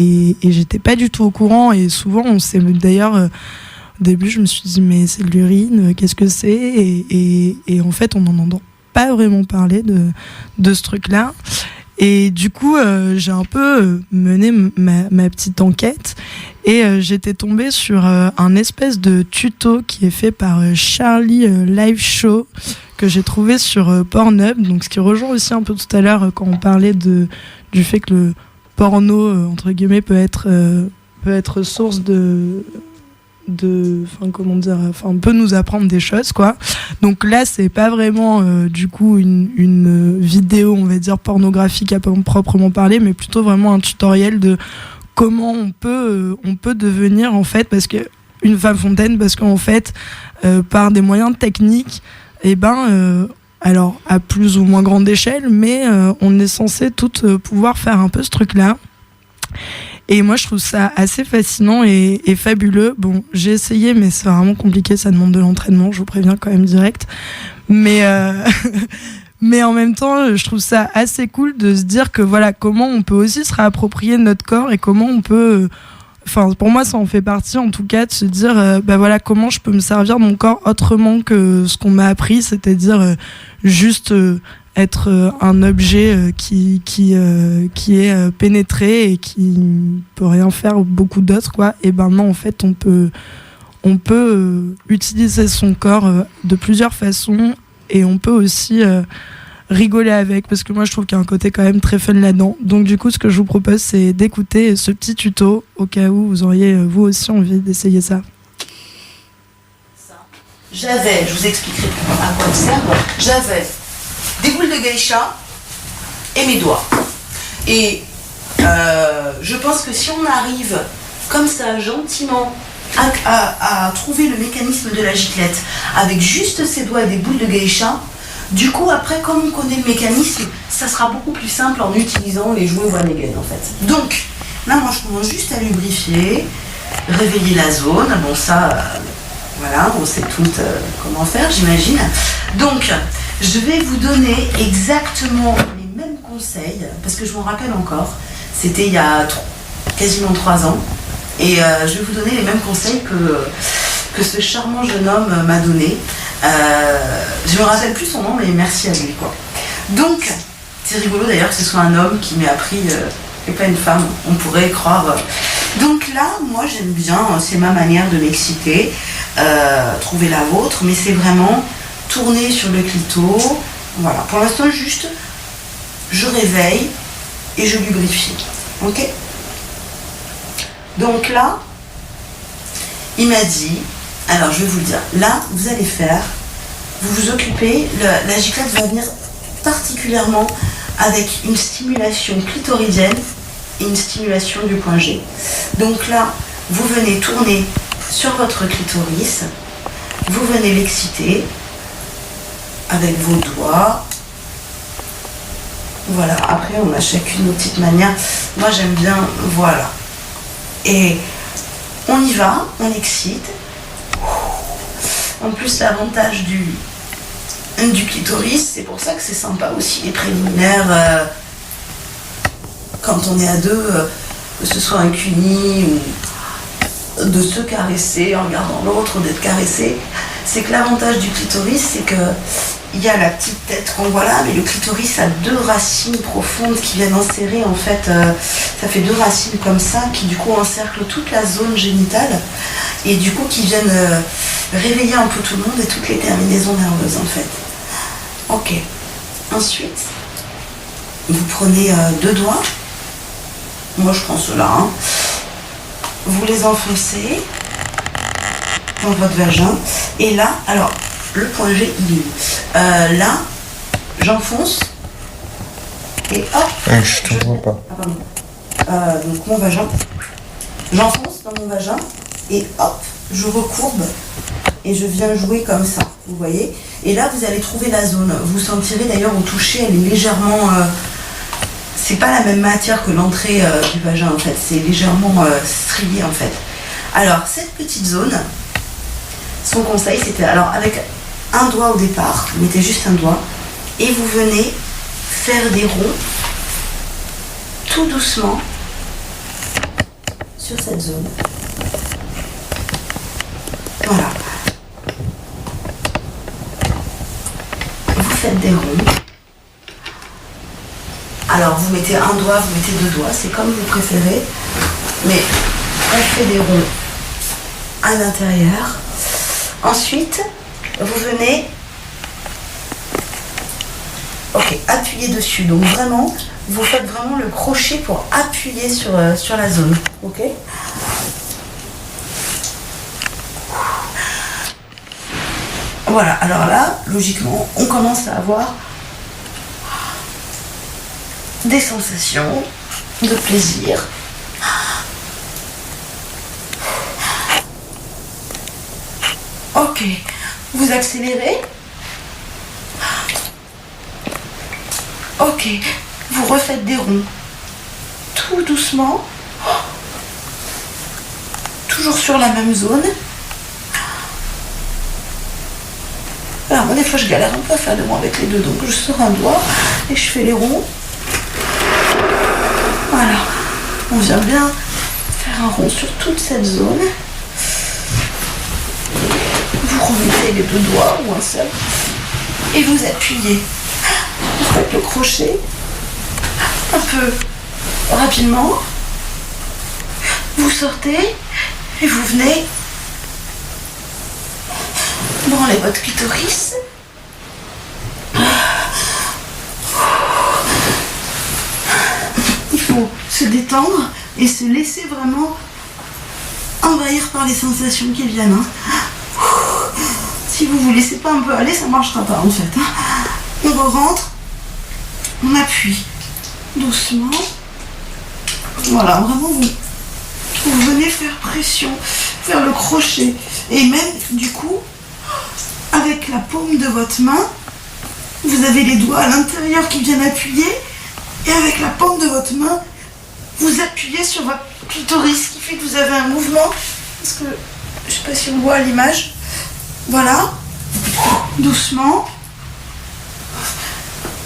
j'étais pas du tout au courant, et souvent on s'est d'ailleurs au début je me suis dit mais c'est de l'urine, qu'est-ce que c'est, et en fait on n'en entend pas vraiment parler de ce truc-là. Et du coup, j'ai un peu mené ma petite enquête, et j'étais tombée sur un espèce de tuto qui est fait par Charlie Live Show, que j'ai trouvé sur Pornhub, donc ce qui rejoint aussi un peu tout à l'heure quand on parlait du fait que le porno, entre guillemets, peut être source peut nous apprendre des choses, quoi. Donc là c'est pas vraiment du coup une vidéo, on va dire, pornographique à proprement parler, mais plutôt vraiment un tutoriel de comment on peut devenir en fait, parce que une femme fontaine, parce qu'en fait par des moyens techniques, alors à plus ou moins grande échelle, mais on est censé toutes pouvoir faire un peu ce truc là. Et moi, je trouve ça assez fascinant et fabuleux. Bon, j'ai essayé, mais c'est vraiment compliqué. Ça demande de l'entraînement, je vous préviens quand même direct. Mais en même temps, je trouve ça assez cool de se dire que voilà, comment on peut aussi se réapproprier notre corps, et comment on peut... Enfin, pour moi, ça en fait partie, en tout cas, de se dire, voilà, comment je peux me servir de mon corps autrement que ce qu'on m'a appris, c'est-à-dire juste... être un objet qui est pénétré et qui peut rien faire beaucoup d'autre, quoi. Et ben non, en fait on peut utiliser son corps de plusieurs façons, et on peut aussi rigoler avec, parce que moi je trouve qu'il y a un côté quand même très fun là-dedans. Donc du coup, ce que je vous propose, c'est d'écouter ce petit tuto au cas où vous auriez vous aussi envie d'essayer ça. Je vous expliquerai à quoi ça sert. J'avais des boules boule de geisha et mes doigts. Et je pense que si on arrive comme ça, gentiment, à trouver le mécanisme de la giclette avec juste ses doigts et des boules de geisha, du coup, après, comme on connaît le mécanisme, ça sera beaucoup plus simple en utilisant les jouets One Again, en fait. Donc, là, moi, je commence juste à lubrifier, réveiller la zone. Bon, ça, voilà, on sait toutes comment faire, j'imagine. Donc, je vais vous donner exactement les mêmes conseils, parce que je m'en rappelle encore. C'était il y a quasiment 3 ans. Et je vais vous donner les mêmes conseils que ce charmant jeune homme m'a donné. Je me rappelle plus son nom, mais merci à lui, quoi. Donc, c'est rigolo d'ailleurs que ce soit un homme qui m'ait appris et pas une femme, on pourrait croire. Donc là, moi j'aime bien, c'est ma manière de m'exciter, trouver la vôtre, mais c'est vraiment tourner sur le clito. Voilà, pour l'instant juste, je réveille et je lubrifie. Ok ? Donc là, il m'a dit, alors je vais vous le dire, là vous allez faire, vous vous occupez, la giclette va venir particulièrement avec une stimulation clitoridienne et une stimulation du point G. Donc là, vous venez tourner sur votre clitoris, vous venez l'exciter avec vos doigts. Voilà, après on a chacune nos petites manières. Moi j'aime bien, voilà. Et on y va, on excite. En plus, l'avantage du clitoris, c'est pour ça que c'est sympa aussi, les préliminaires, quand on est à deux, que ce soit un cuni ou de se caresser en regardant l'autre, ou d'être caressé, c'est que l'avantage du clitoris, c'est que il y a la petite tête qu'on voit là, mais le clitoris a 2 racines profondes qui viennent enserrer, en fait, ça fait 2 racines comme ça, qui du coup encerclent toute la zone génitale, et du coup qui viennent réveiller un peu tout le monde et toutes les terminaisons nerveuses, en fait. Ok. Ensuite, vous prenez 2 doigts, moi je prends ceux-là, hein. Vous les enfoncez dans votre vagin, et là, alors, le point G, il est où ? Là, j'enfonce, et hop. Je te vois pas. Ah, pardon. Donc mon vagin, j'enfonce dans mon vagin, et hop, je recourbe, et je viens jouer comme ça, vous voyez ? Et là, vous allez trouver la zone. Vous sentirez d'ailleurs au toucher, elle est légèrement... c'est pas la même matière que l'entrée du vagin, en fait. C'est légèrement strié, en fait. Alors, cette petite zone, son conseil, c'était... Alors, avec un doigt au départ, vous mettez juste un doigt, et vous venez faire des ronds, tout doucement, sur cette zone. Voilà. Vous faites des ronds. Alors, vous mettez un doigt, vous mettez 2 doigts, c'est comme vous préférez, mais on fait des ronds à l'intérieur. Ensuite, vous venez, appuyer dessus. Donc vraiment, vous faites vraiment le crochet pour appuyer sur la zone. Ok ? Voilà, alors là, logiquement, on commence à avoir des sensations de plaisir. Ok, vous accélérez. Ok, vous refaites des ronds. Tout doucement. Toujours sur la même zone. Alors moi des fois je galère un peu à faire des ronds avec les 2, donc je sors un doigt et je fais les ronds. Voilà, on vient bien faire un rond sur toute cette zone. Vous remettez les 2 doigts ou un seul et vous appuyez. Vous faites le crochet un peu rapidement. Vous sortez et vous venez branler votre clitoris. Il faut se détendre et se laisser vraiment envahir par les sensations qui viennent. Si vous vous laissez pas un peu aller, ça marchera pas en fait. On re-rentre on appuie doucement. Voilà, vraiment, vous venez faire pression, faire le crochet. Et même, du coup, avec la paume de votre main, vous avez les doigts à l'intérieur qui viennent appuyer. Et avec la paume de votre main, vous appuyez sur votre clitoris, ce qui fait que vous avez un mouvement. Parce que, je sais pas si on voit à l'image. Voilà. Doucement.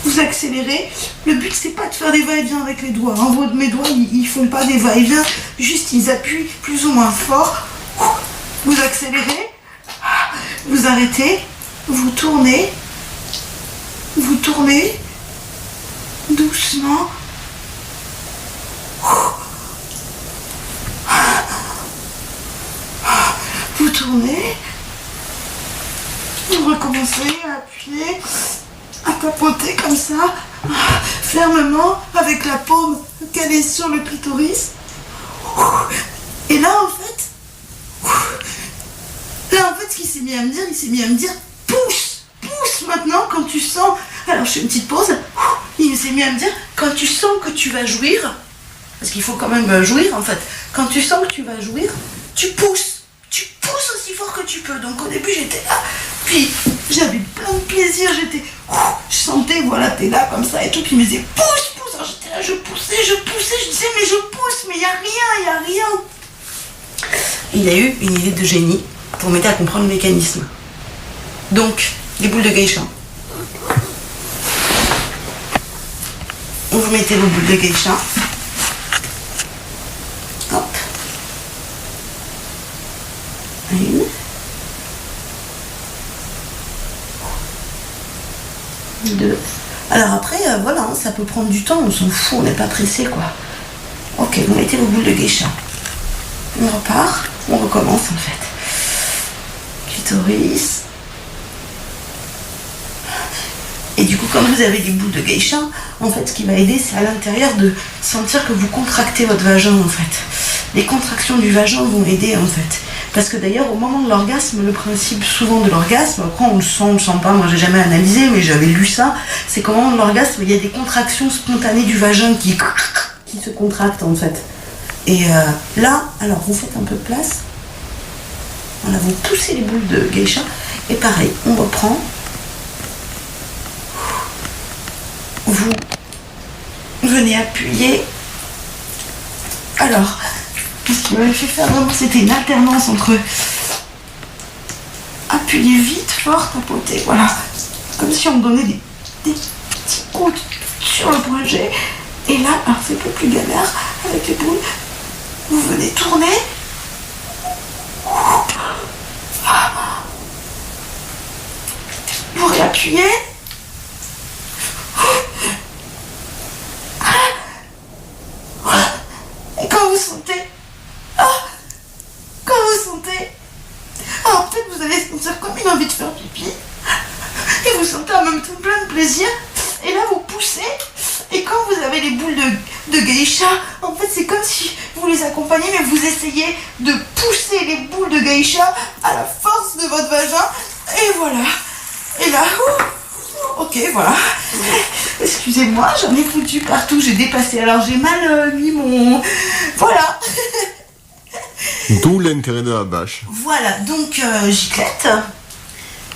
Vous accélérez. Le but, c'est pas de faire des va-et-vient avec les doigts. Hein. Mes doigts, ils font pas des va-et-vient. Juste, ils appuient plus ou moins fort. Vous accélérez. Vous arrêtez. Vous tournez. Vous tournez. Doucement. Vous tournez. Vous recommencez à appuyer, à tapoter comme ça, fermement, avec la paume calée sur le clitoris. Et là, en fait, ce qu'il s'est mis à me dire, pousse maintenant quand tu sens. Alors, je fais une petite pause. Il s'est mis à me dire, quand tu sens que tu vas jouir, parce qu'il faut quand même jouir en fait, quand tu sens que tu vas jouir, tu pousses aussi fort que tu peux. Donc au début j'étais là, puis j'avais plein de plaisir, je sentais, voilà, t'es là comme ça et tout, puis il me disait pousse, alors j'étais là, je poussais, je disais mais je pousse, mais il y a rien. Et il a eu une idée de génie pour m'aider à comprendre le mécanisme. Donc, les boules de geisha. Vous mettez vos boules de geisha. Hop. Une. Deux. Alors après, voilà, hein, ça peut prendre du temps, on s'en fout, on n'est pas pressé quoi. Ok, vous mettez vos boules de geisha. On repart, on recommence en fait. Clitoris. Et du coup, quand vous avez des boules de geisha, en fait, ce qui va aider, c'est à l'intérieur de sentir que vous contractez votre vagin, en fait. Les contractions du vagin vont aider, en fait. Parce que d'ailleurs, au moment de l'orgasme, le principe souvent de l'orgasme, après on le sent pas, moi j'ai jamais analysé, mais j'avais lu ça, c'est qu'au moment de l'orgasme, il y a des contractions spontanées du vagin qui se contractent, en fait. Et là, alors vous faites un peu de place. Voilà, vous poussez les boules de geisha. Et pareil, on reprend. Vous venez appuyer. Alors, ce qui m'avait fait faire vraiment, c'était une alternance entre appuyer vite, fort, tapoter, voilà. Comme si on me donnait des petits coups sur le point G. Et là, alors c'est un peu plus galère avec les boules. Vous venez tourner. Vous réappuyez. Et quand vous sentez, alors peut-être vous allez sentir comme une envie de faire pipi, et vous sentez en même temps plein de plaisir, et là vous poussez, et quand vous avez les boules de geisha, en fait c'est comme si vous les accompagnez, mais vous essayez de pousser les boules de geisha à la force de votre vagin, et voilà, et là, ok, voilà. Excusez-moi, j'en ai foutu partout, j'ai dépassé. Alors j'ai mal mis mon... Voilà. D'où l'intérêt de la bâche. Voilà, donc giclette.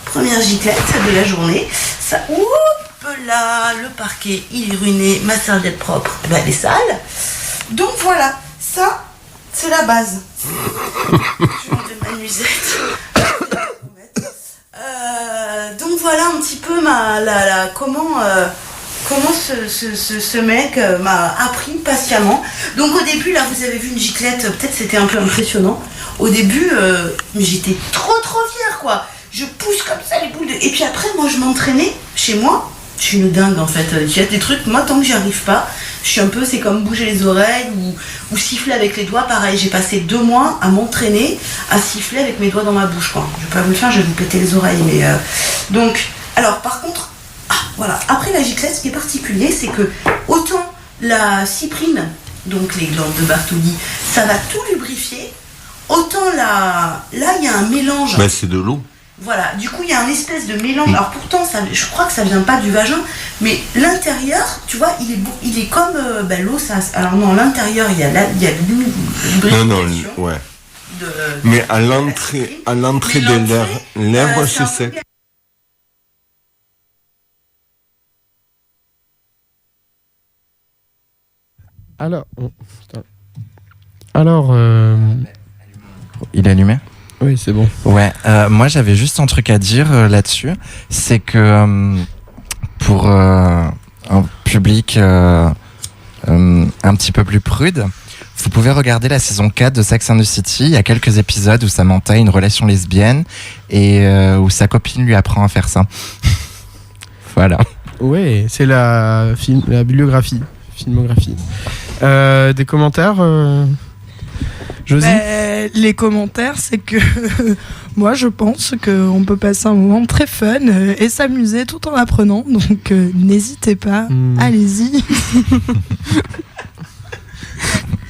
Première giclette de la journée. Ça, oups là, le parquet, il est ruiné, ma serviette propre, bah, elle est sale. Donc voilà, ça, c'est la base. Je vais enlever ma nuisette. Donc voilà un petit peu comment ce mec m'a appris patiemment. Donc au début là vous avez vu une giclette, peut-être c'était un peu impressionnant. Au début j'étais trop fière quoi. Je pousse comme ça les boules de... Et puis après moi je m'entraînais chez moi. Je suis une dingue en fait. Il y a des trucs, moi tant que j'y arrive pas, je suis un peu, c'est comme bouger les oreilles ou siffler avec les doigts, pareil. J'ai passé 2 mois à m'entraîner à siffler avec mes doigts dans ma bouche quoi. Je vais pas vous le faire, je vais vous péter les oreilles. Mais donc, alors par contre, voilà. Après la giclette, ce qui est particulier, c'est que autant la cyprine, donc les glandes de Bartholdi, ça va tout lubrifier, autant là il y a un mélange. Bah c'est de l'eau. Voilà, du coup il y a un espèce de mélange. Alors pourtant, je crois que ça vient pas du vagin, mais l'intérieur, tu vois, il est comme l'eau. Alors non, l'intérieur il y a lubrification. Non, ouais. Mais à l'entrée des lèvres, c'est sec. Alors, Il est allumé ? oui, c'est bon. Ouais, moi j'avais juste un truc à dire là-dessus, c'est que pour un public un petit peu plus prude, vous pouvez regarder la saison 4 de Sex and the City. Il y a quelques épisodes où Samantha a une relation lesbienne et où sa copine lui apprend à faire ça. Voilà. Ouais, c'est la filmographie. Des commentaires Josie ? Les commentaires, c'est que moi je pense qu'on peut passer un moment très fun et s'amuser tout en apprenant, donc n'hésitez pas, allez-y.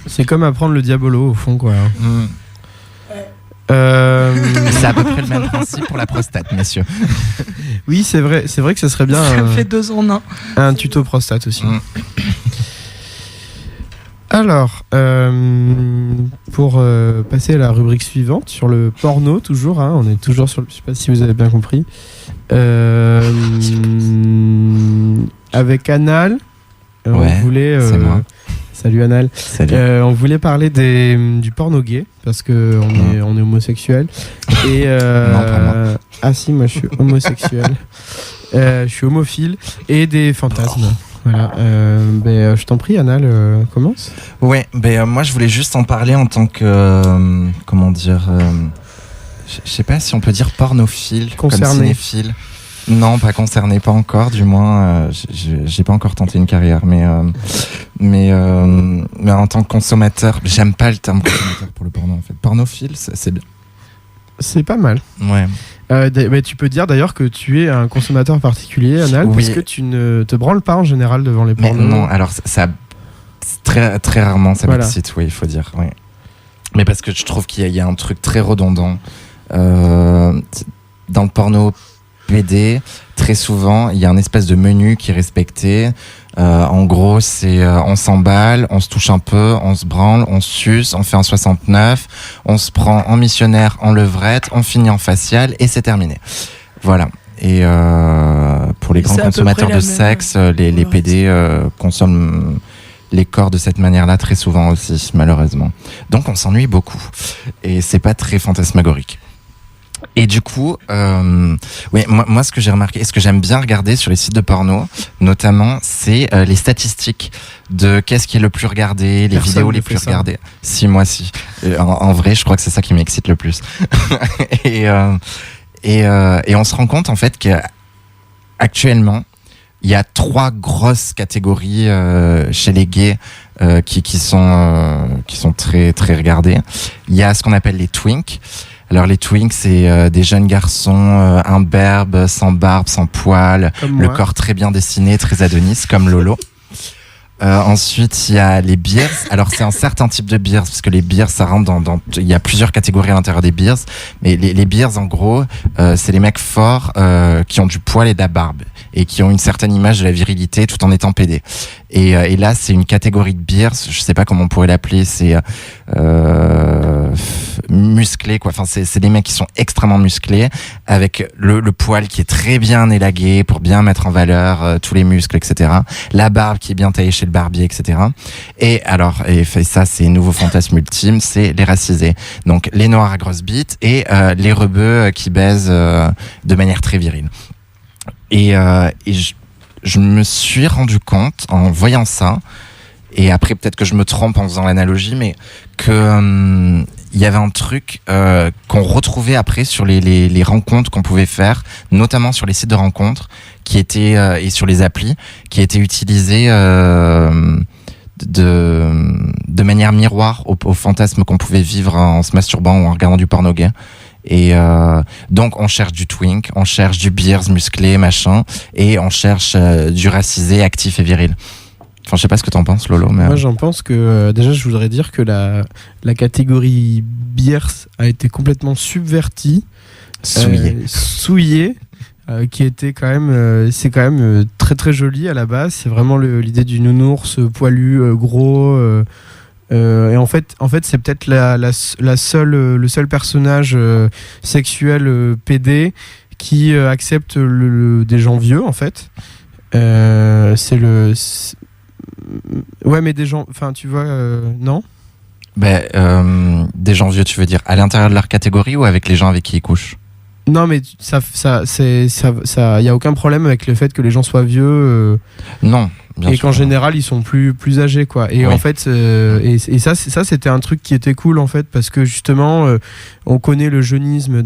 C'est comme apprendre le diabolo au fond, quoi. C'est à peu près le même principe pour la prostate, messieurs. Oui, c'est vrai que ça serait bien Ça fait 2 en 1. un tuto prostate aussi. Alors, pour passer à la rubrique suivante, sur le porno, toujours, hein, on est toujours sur le... Je sais pas si vous avez bien compris. Avec Anal, on voulait... c'est moi. Salut Anal. Salut. On voulait parler du porno gay, parce qu'on est homosexuel. Et, Non, pas moi. Ah si, moi je suis homosexuel. Je suis homophile. Et des fantasmes. Voilà, je t'en prie, Anal, commence. Ouais, moi je voulais juste en parler en tant que comment dire, je sais pas si on peut dire pornophile, Concerné. comme cinéphile. Non, pas concerné, pas encore. Du moins, j'ai pas encore tenté une carrière, mais en tant que consommateur, j'aime pas le terme consommateur pour le porno en fait. Pornophile, c'est bien. C'est pas mal. Ouais. Tu peux dire d'ailleurs que tu es un consommateur particulier, Anal, Oui. parce que tu ne te branles pas en général devant les Mais pornos. non, alors ça très très rarement ça Voilà. m'excite, oui, il faut dire. Oui. Mais parce que je trouve qu'il y a un truc très redondant dans le porno PD. Très souvent, il y a un espèce de menu qui est respecté. En gros, c'est on s'emballe, on se touche un peu, on se branle, on se suce, on fait un 69, on se prend en missionnaire, en levrette, on finit en facial et c'est terminé. Voilà. Et pour les Et grands c'est à peu consommateurs près de la même, sexe, les PD consomment les corps de cette manière-là très souvent aussi, malheureusement. Donc on s'ennuie beaucoup. Et c'est pas très fantasmagorique. Et du coup, oui, moi, ce que j'ai remarqué, et ce que j'aime bien regarder sur les sites de porno, notamment, c'est les statistiques de qu'est-ce qui est le plus regardé, les Personne vidéos ne les fait plus ça. regardées. Si, moi, si. En vrai, je crois que c'est ça qui m'excite le plus. et on se rend compte, en fait, qu'actuellement, il y a 3 grosses catégories chez les gays qui sont très, très regardées. Il y a ce qu'on appelle les twinks. Alors les twinks, c'est des jeunes garçons imberbes, sans barbe, sans poils, Comme le moi. corps très bien dessiné, très Adonis, comme Lolo. Ensuite, il y a les beers. Alors, c'est un certain type de beers, parce que les beers, ça rentre il y a plusieurs catégories à l'intérieur des beers. Mais les beers, en gros, c'est les mecs forts qui ont du poil et de la barbe et qui ont une certaine image de la virilité tout en étant pédés. Et là, c'est une catégorie de beers. Je sais pas comment on pourrait l'appeler. C'est musclé, quoi. Enfin, c'est des mecs qui sont extrêmement musclés, avec le poil qui est très bien élagué pour bien mettre en valeur tous les muscles, etc. La barbe qui est bien taillée chez le barbier, etc. Et alors, ça, c'est nouveau fantasme ultime, c'est les racisés. Donc, les noirs à grosse bite et les rebeux qui baisent de manière très virile. Et je me suis rendu compte, en voyant ça, et après peut-être que je me trompe en faisant l'analogie, mais que il y avait un truc qu'on retrouvait après sur les rencontres qu'on pouvait faire, notamment sur les sites de rencontres, qui étaient et sur les applis, qui étaient utilisés de manière miroir au fantasme qu'on pouvait vivre en se masturbant ou en regardant du porno gay. Et donc on cherche du twink, on cherche du beers musclé, machin, et on cherche du racisé, actif et viril. Enfin, je sais pas ce que t'en penses, Lolo. Mais Moi, j'en pense que déjà, je voudrais dire que la catégorie beers a été complètement subvertie Souillé. Qui était quand même, c'est quand même très très joli à la base. C'est vraiment l'idée du nounours poilu, gros. Et en fait, c'est peut-être le seul personnage sexuel PD qui accepte des gens vieux en fait. Ouais, mais des gens, enfin, tu vois, non. Des gens vieux, tu veux dire à l'intérieur de leur catégorie ou avec les gens avec qui ils couchent? Non, mais ça, y a aucun problème avec le fait que les gens soient vieux. Non. Bien et sûr, qu'en général ils sont plus âgés, quoi. Et oui. En fait, et ça c'était un truc qui était cool en fait, parce que justement, on connaît le jeunisme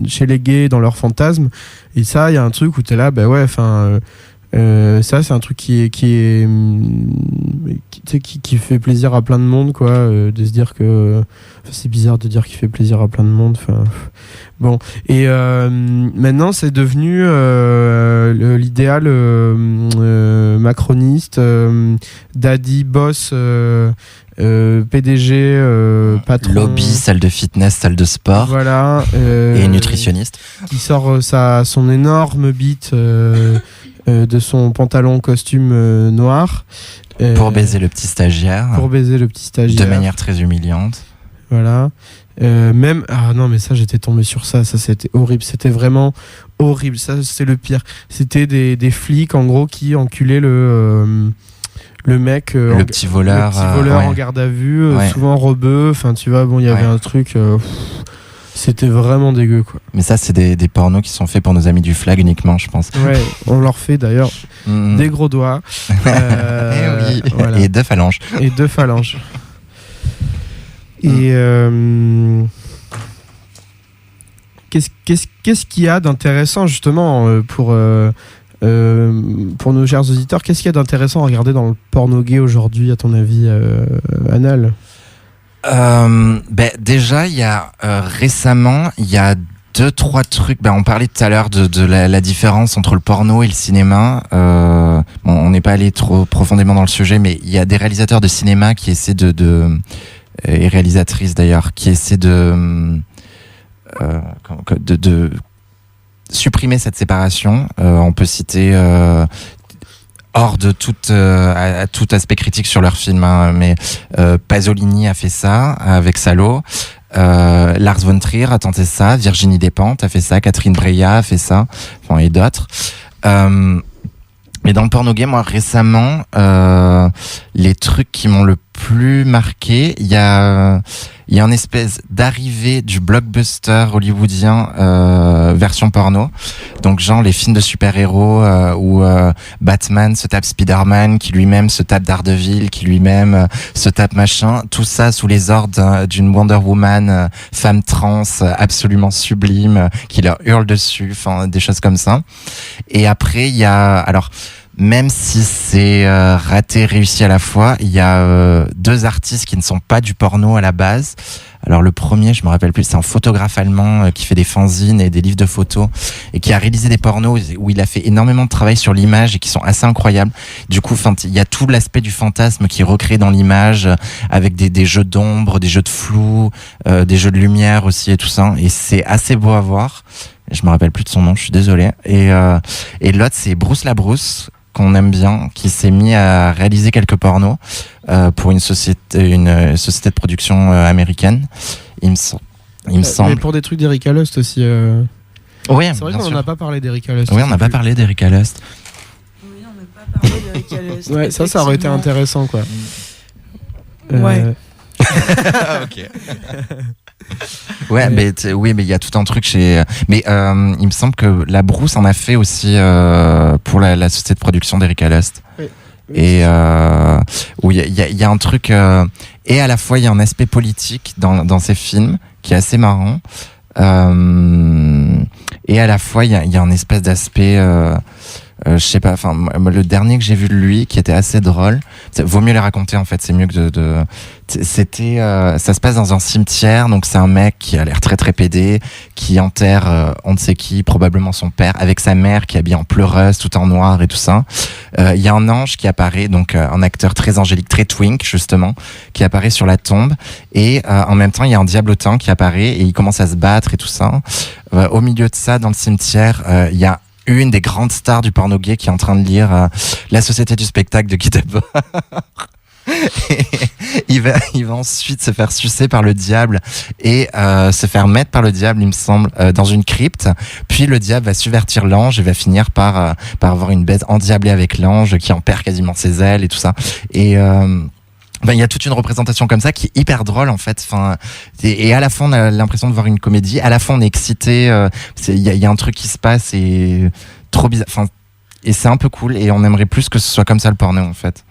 chez les gays, dans leurs fantasmes. Et ça, il y a un truc où t'es là, bah ouais, enfin. Ça c'est un truc qui fait plaisir à plein de monde, quoi, de se dire que c'est bizarre de dire qu'il fait plaisir à plein de monde, enfin bon. Et maintenant c'est devenu l'idéal macroniste, daddy, boss, PDG, patron, lobby, salle de fitness, salle de sport, voilà, et nutritionniste qui sort son énorme bite de son pantalon costume noir pour baiser le petit stagiaire de manière très humiliante, voilà. Même non, mais ça, j'étais tombé sur ça c'était horrible, c'était vraiment horrible, ça c'est le pire. C'était des flics en gros qui enculaient le mec, le petit voleur ouais. En garde à vue, ouais. Souvent rebeu, enfin tu vois, bon, il y avait un truc, c'était vraiment dégueu, quoi. Mais ça, c'est des pornos qui sont faits pour nos amis du Flag uniquement, je pense. Ouais, on leur fait d'ailleurs des gros doigts. Oui. Voilà. Et 2 phalanges. Et qu'est-ce qu'il y a d'intéressant justement pour nos chers auditeurs? Qu'est-ce qu'il y a d'intéressant à regarder dans le porno gay aujourd'hui, à ton avis, Anal? Déjà, il y a récemment, il y a 2-3 trucs. On parlait tout à l'heure de la différence entre le porno et le cinéma. On n'est pas allé trop profondément dans le sujet, mais il y a des réalisateurs de cinéma qui essaient et réalisatrices d'ailleurs, qui essaient de supprimer cette séparation. On peut citer hors de tout aspect critique sur leur film, hein, mais Pasolini a fait ça avec Salo, Lars von Trier a tenté ça, Virginie Despentes a fait ça, Catherine Breillat a fait ça, enfin, et d'autres. Mais dans le porno gay, moi récemment, les trucs qui m'ont le plus marqué, il y a une espèce d'arrivée du blockbuster hollywoodien version porno. Donc genre les films de super-héros où Batman se tape Spider-Man, qui lui-même se tape Daredevil, qui lui-même se tape machin. Tout ça sous les ordres d'une Wonder Woman, femme trans absolument sublime, qui leur hurle dessus, enfin des choses comme ça. Et après il y a, alors même si c'est raté, réussi à la fois, il y a 2 artistes qui ne sont pas du porno à la base. Alors le premier, je me rappelle plus, c'est un photographe allemand qui fait des fanzines et des livres de photos et qui a réalisé des pornos où il a fait énormément de travail sur l'image et qui sont assez incroyables. Du coup, il y a tout l'aspect du fantasme qui est recréé dans l'image avec des jeux d'ombre, des jeux de flou, des jeux de lumière aussi et tout ça. Et c'est assez beau à voir. Je me rappelle plus de son nom, je suis désolé. Et l'autre, c'est Bruce Labrousse, qu'on aime bien, qui s'est mis à réaliser quelques pornos pour une société de production américaine. Il me semble. Mais pour des trucs d'Erika Lust aussi. Oui, c'est vrai qu'on n'a pas parlé d'Erika Lust. Oui, on n'a pas parlé d'Erika Lust. Oui, on n'a pas parlé d'Erika Lust. Ouais, ça aurait été intéressant, quoi. Ouais. Ok. Ouais, mais il y a tout un truc mais il me semble que la Brousse en a fait aussi pour la société de production d'Erika Lust. Oui. Et où il y a un truc et à la fois il y a un aspect politique dans ces films qui est assez marrant, et à la fois il y a un espèce d'aspect je sais pas, enfin le dernier que j'ai vu de lui qui était assez drôle, vaut mieux les raconter en fait, c'est mieux que c'était ça se passe dans un cimetière, donc c'est un mec qui a l'air très très pédé, qui enterre on ne sait qui, probablement son père, avec sa mère qui est habillée en pleureuse, tout en noir et tout ça. Il y a un ange qui apparaît, donc un acteur très angélique, très twink justement, qui apparaît sur la tombe, et en même temps il y a un diablotin qui apparaît et il commence à se battre et tout ça. Au milieu de ça, dans le cimetière, il y a une des grandes stars du porno gay qui est en train de lire La Société du spectacle de Guy Debord. il va ensuite se faire sucer par le diable et se faire mettre par le diable, il me semble, dans une crypte. Puis le diable va subvertir l'ange et va finir par avoir une baise endiablée avec l'ange qui en perd quasiment ses ailes et tout ça. Et il y a toute une représentation comme ça qui est hyper drôle en fait. Enfin, et à la fin on a l'impression de voir une comédie. À la fin on est excité. Il y a un truc qui se passe et trop bizarre. Enfin, et c'est un peu cool. Et on aimerait plus que ce soit comme ça le porno en fait.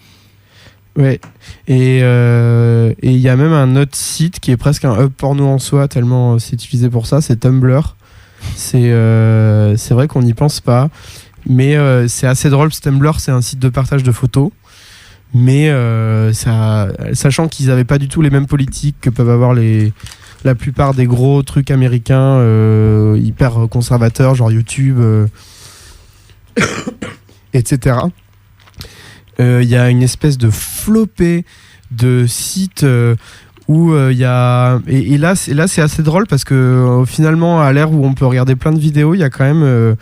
Ouais. Et il y a même un autre site qui est presque un hub porno en soi tellement c'est utilisé pour ça. C'est Tumblr. C'est vrai qu'on n'y pense pas, mais c'est assez drôle. Tumblr c'est un site de partage de photos. Mais sachant qu'ils n'avaient pas du tout les mêmes politiques que peuvent avoir la plupart des gros trucs américains hyper conservateurs, genre YouTube, etc. Il y a une espèce de flopée de sites où il y a... Et là, c'est assez drôle parce que finalement, à l'ère où on peut regarder plein de vidéos, il y a quand même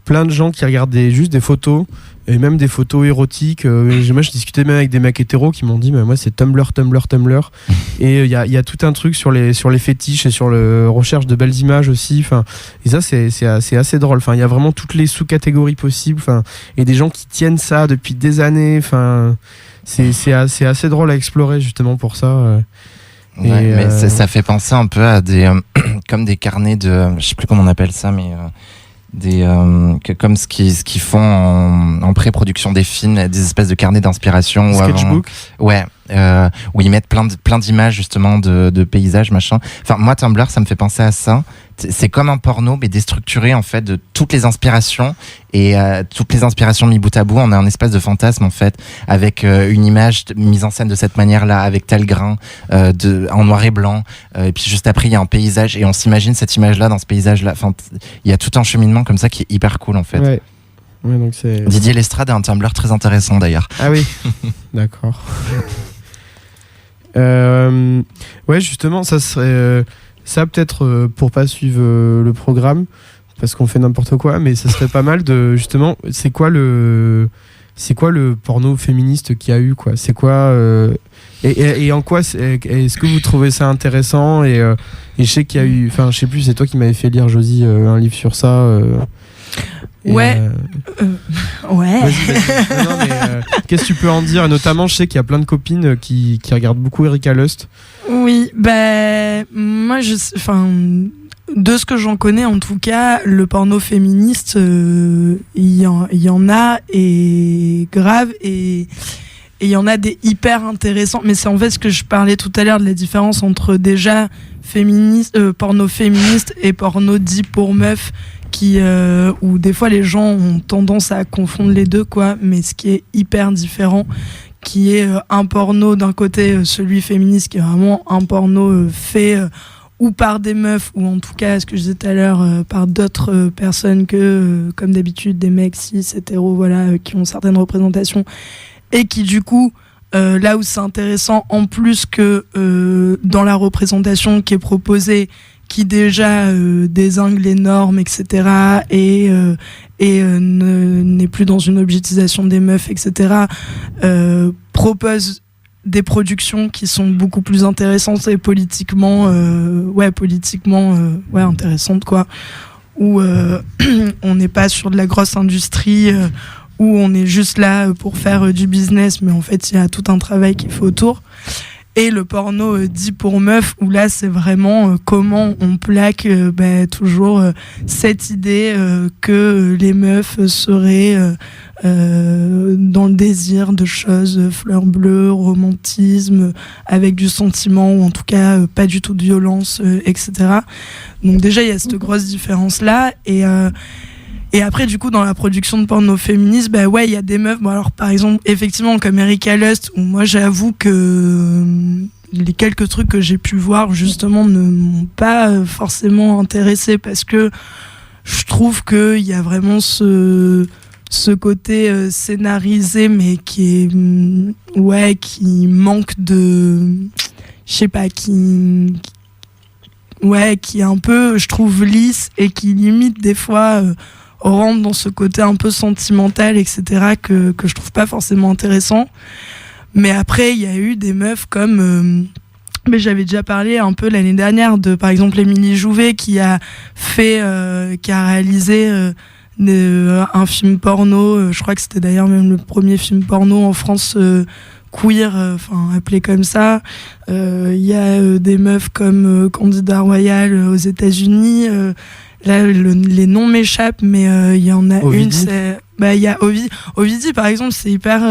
plein de gens qui regardent juste des photos, et même des photos érotiques. Moi, je discutais même avec des mecs hétéros qui m'ont dit moi c'est Tumblr. Et il y a tout un truc sur les fétiches et sur la recherche de belles images aussi. Et ça c'est assez drôle. Il y a vraiment toutes les sous-catégories possibles. Et des gens qui tiennent ça depuis des années. C'est assez drôle à explorer justement pour ça. Ouais, mais ça fait penser un peu à des comme des carnets de, je sais plus comment on appelle ça, mais comme ce qu'ils font en pré-production des films, des espèces de carnets d'inspiration. Sketchbook. Ouais. Où ils mettent plein d'images justement de paysages machin. Enfin moi Tumblr ça me fait penser à ça. C'est comme un porno mais déstructuré en fait de toutes les inspirations et toutes les inspirations mis bout à bout. On a un espace de fantasme en fait avec une image mise en scène de cette manière-là avec tel grain en noir et blanc et puis juste après il y a un paysage et on s'imagine cette image-là dans ce paysage-là. Enfin il y a tout un cheminement comme ça qui est hyper cool en fait. Ouais. Ouais, donc c'est... Didier Lestrade a un Tumblr très intéressant d'ailleurs. Ah oui. D'accord. Ouais, justement, ça serait ça peut-être pour pas suivre le programme parce qu'on fait n'importe quoi, mais ça serait pas mal de justement. C'est quoi le porno féministe qu'il y a eu quoi? C'est quoi et en quoi est-ce que vous trouvez ça intéressant et je sais qu'il y a eu, enfin, je sais plus, c'est toi qui m'avais fait lire Josie un livre sur ça. Ouais. Ouais. Vas-y. Non, mais qu'est-ce que tu peux en dire? Notamment, je sais qu'il y a plein de copines qui regardent beaucoup Erika Lust. Oui, moi, de ce que j'en connais, en tout cas, le porno féministe, il y en a et grave et il y en a des hyper intéressants. Mais c'est en fait ce que je parlais tout à l'heure de la différence entre déjà porno féministe et porno dit pour meufs. Où des fois les gens ont tendance à confondre les deux quoi, mais ce qui est hyper différent, qui est un porno d'un côté, celui féministe qui est vraiment un porno fait ou par des meufs ou en tout cas ce que je disais tout à l'heure par d'autres personnes que comme d'habitude des mecs cis hétéros voilà qui ont certaines représentations et qui du coup là où c'est intéressant en plus que dans la représentation qui est proposée qui déjà dézingue les normes, etc. et n'est plus dans une objectisation des meufs, etc. Propose des productions qui sont beaucoup plus intéressantes et politiquement intéressantes, quoi. Où on n'est pas sur de la grosse industrie, où on est juste là pour faire du business, mais en fait, il y a tout un travail qui fait autour. Et le porno dit pour meuf, où là c'est vraiment comment on plaque toujours cette idée que les meufs seraient dans le désir de choses fleurs bleues, romantisme, avec du sentiment ou en tout cas pas du tout de violence, etc. Donc déjà il y a cette grosse différence là et Et après, du coup, dans la production de porno féministe, bah ouais, il y a des meufs. Bon, alors, par exemple, effectivement, comme Erika Lust, où moi, j'avoue que les quelques trucs que j'ai pu voir, justement, ne m'ont pas forcément intéressée parce que je trouve qu'il y a vraiment ce côté scénarisé, mais qui est, qui manque de, je sais pas, qui est un peu, je trouve, lisse et qui limite des fois rentre dans ce côté un peu sentimental, etc., que je trouve pas forcément intéressant. Mais après, il y a eu des meufs comme mais j'avais déjà parlé un peu l'année dernière de, par exemple, Émilie Jouvet, qui a réalisé un film porno. Je crois que c'était d'ailleurs même le premier film porno en France queer, appelé comme ça. Il y a des meufs comme Candida Royal aux États-Unis. Là, les noms m'échappent, mais il y en a Ovidie. Il y a Ovidie, par exemple, c'est hyper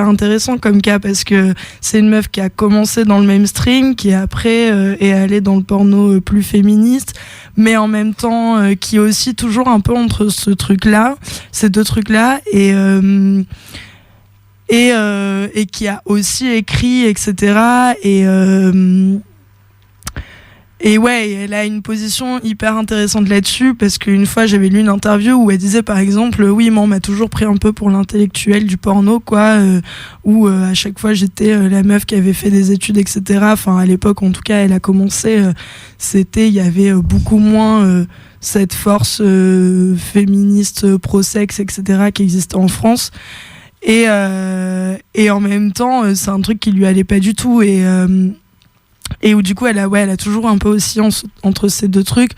intéressant comme cas, parce que c'est une meuf qui a commencé dans le mainstream, qui après est allée dans le porno plus féministe, mais en même temps qui est aussi toujours un peu entre ces deux trucs-là, et qui a aussi écrit, etc. Et ouais, elle a une position hyper intéressante là-dessus, parce qu'une fois j'avais lu une interview où elle disait, par exemple, oui, moi on m'a toujours pris un peu pour l'intellectuelle du porno, quoi, où à chaque fois j'étais la meuf qui avait fait des études, etc. Enfin, à l'époque, en tout cas, elle a commencé, il y avait beaucoup moins cette force féministe pro-sexe, etc., qui existait en France. Et en même temps, c'est un truc qui lui allait pas du tout, et où du coup elle a toujours un peu aussi entre ces deux trucs.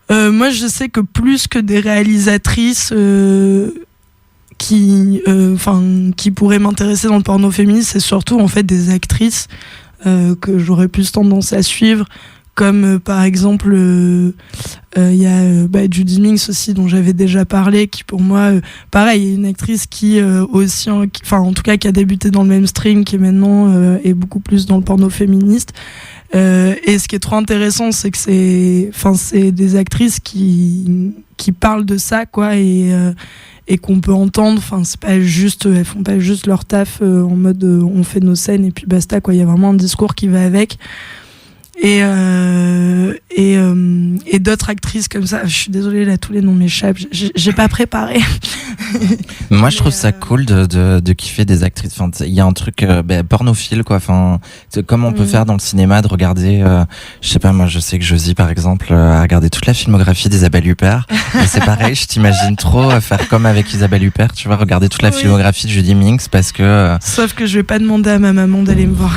Moi, je sais que plus que des réalisatrices qui pourraient m'intéresser dans le porno féministe, c'est surtout en fait des actrices que j'aurais plus tendance à suivre, comme par exemple il y a Judy Minks aussi, dont j'avais déjà parlé, qui pour moi pareil est une actrice qui aussi en tout cas qui a débuté dans le mainstream, qui maintenant est beaucoup plus dans le porno féministe, et ce qui est trop intéressant, c'est que c'est des actrices qui parlent de ça, quoi, et qu'on peut entendre. Enfin, c'est pas juste, elles font pas juste leur taf en mode on fait nos scènes et puis basta, quoi. Il y a vraiment un discours qui va avec. Et d'autres actrices comme ça, je suis désolée, là tous les noms m'échappent, j'ai pas préparé. Moi, je trouve ça cool de kiffer des actrices. Enfin, il y a un truc pornophile, quoi. Enfin, comme on peut faire dans le cinéma, de regarder, je sais pas, moi, je sais que Josie, par exemple, a regardé toute la filmographie d'Isabelle Huppert. Et c'est pareil, je t'imagine trop faire comme avec Isabelle Huppert, tu vois, regarder toute la filmographie de Judy Minks, parce que. Sauf que je vais pas demander à ma maman d'aller me voir.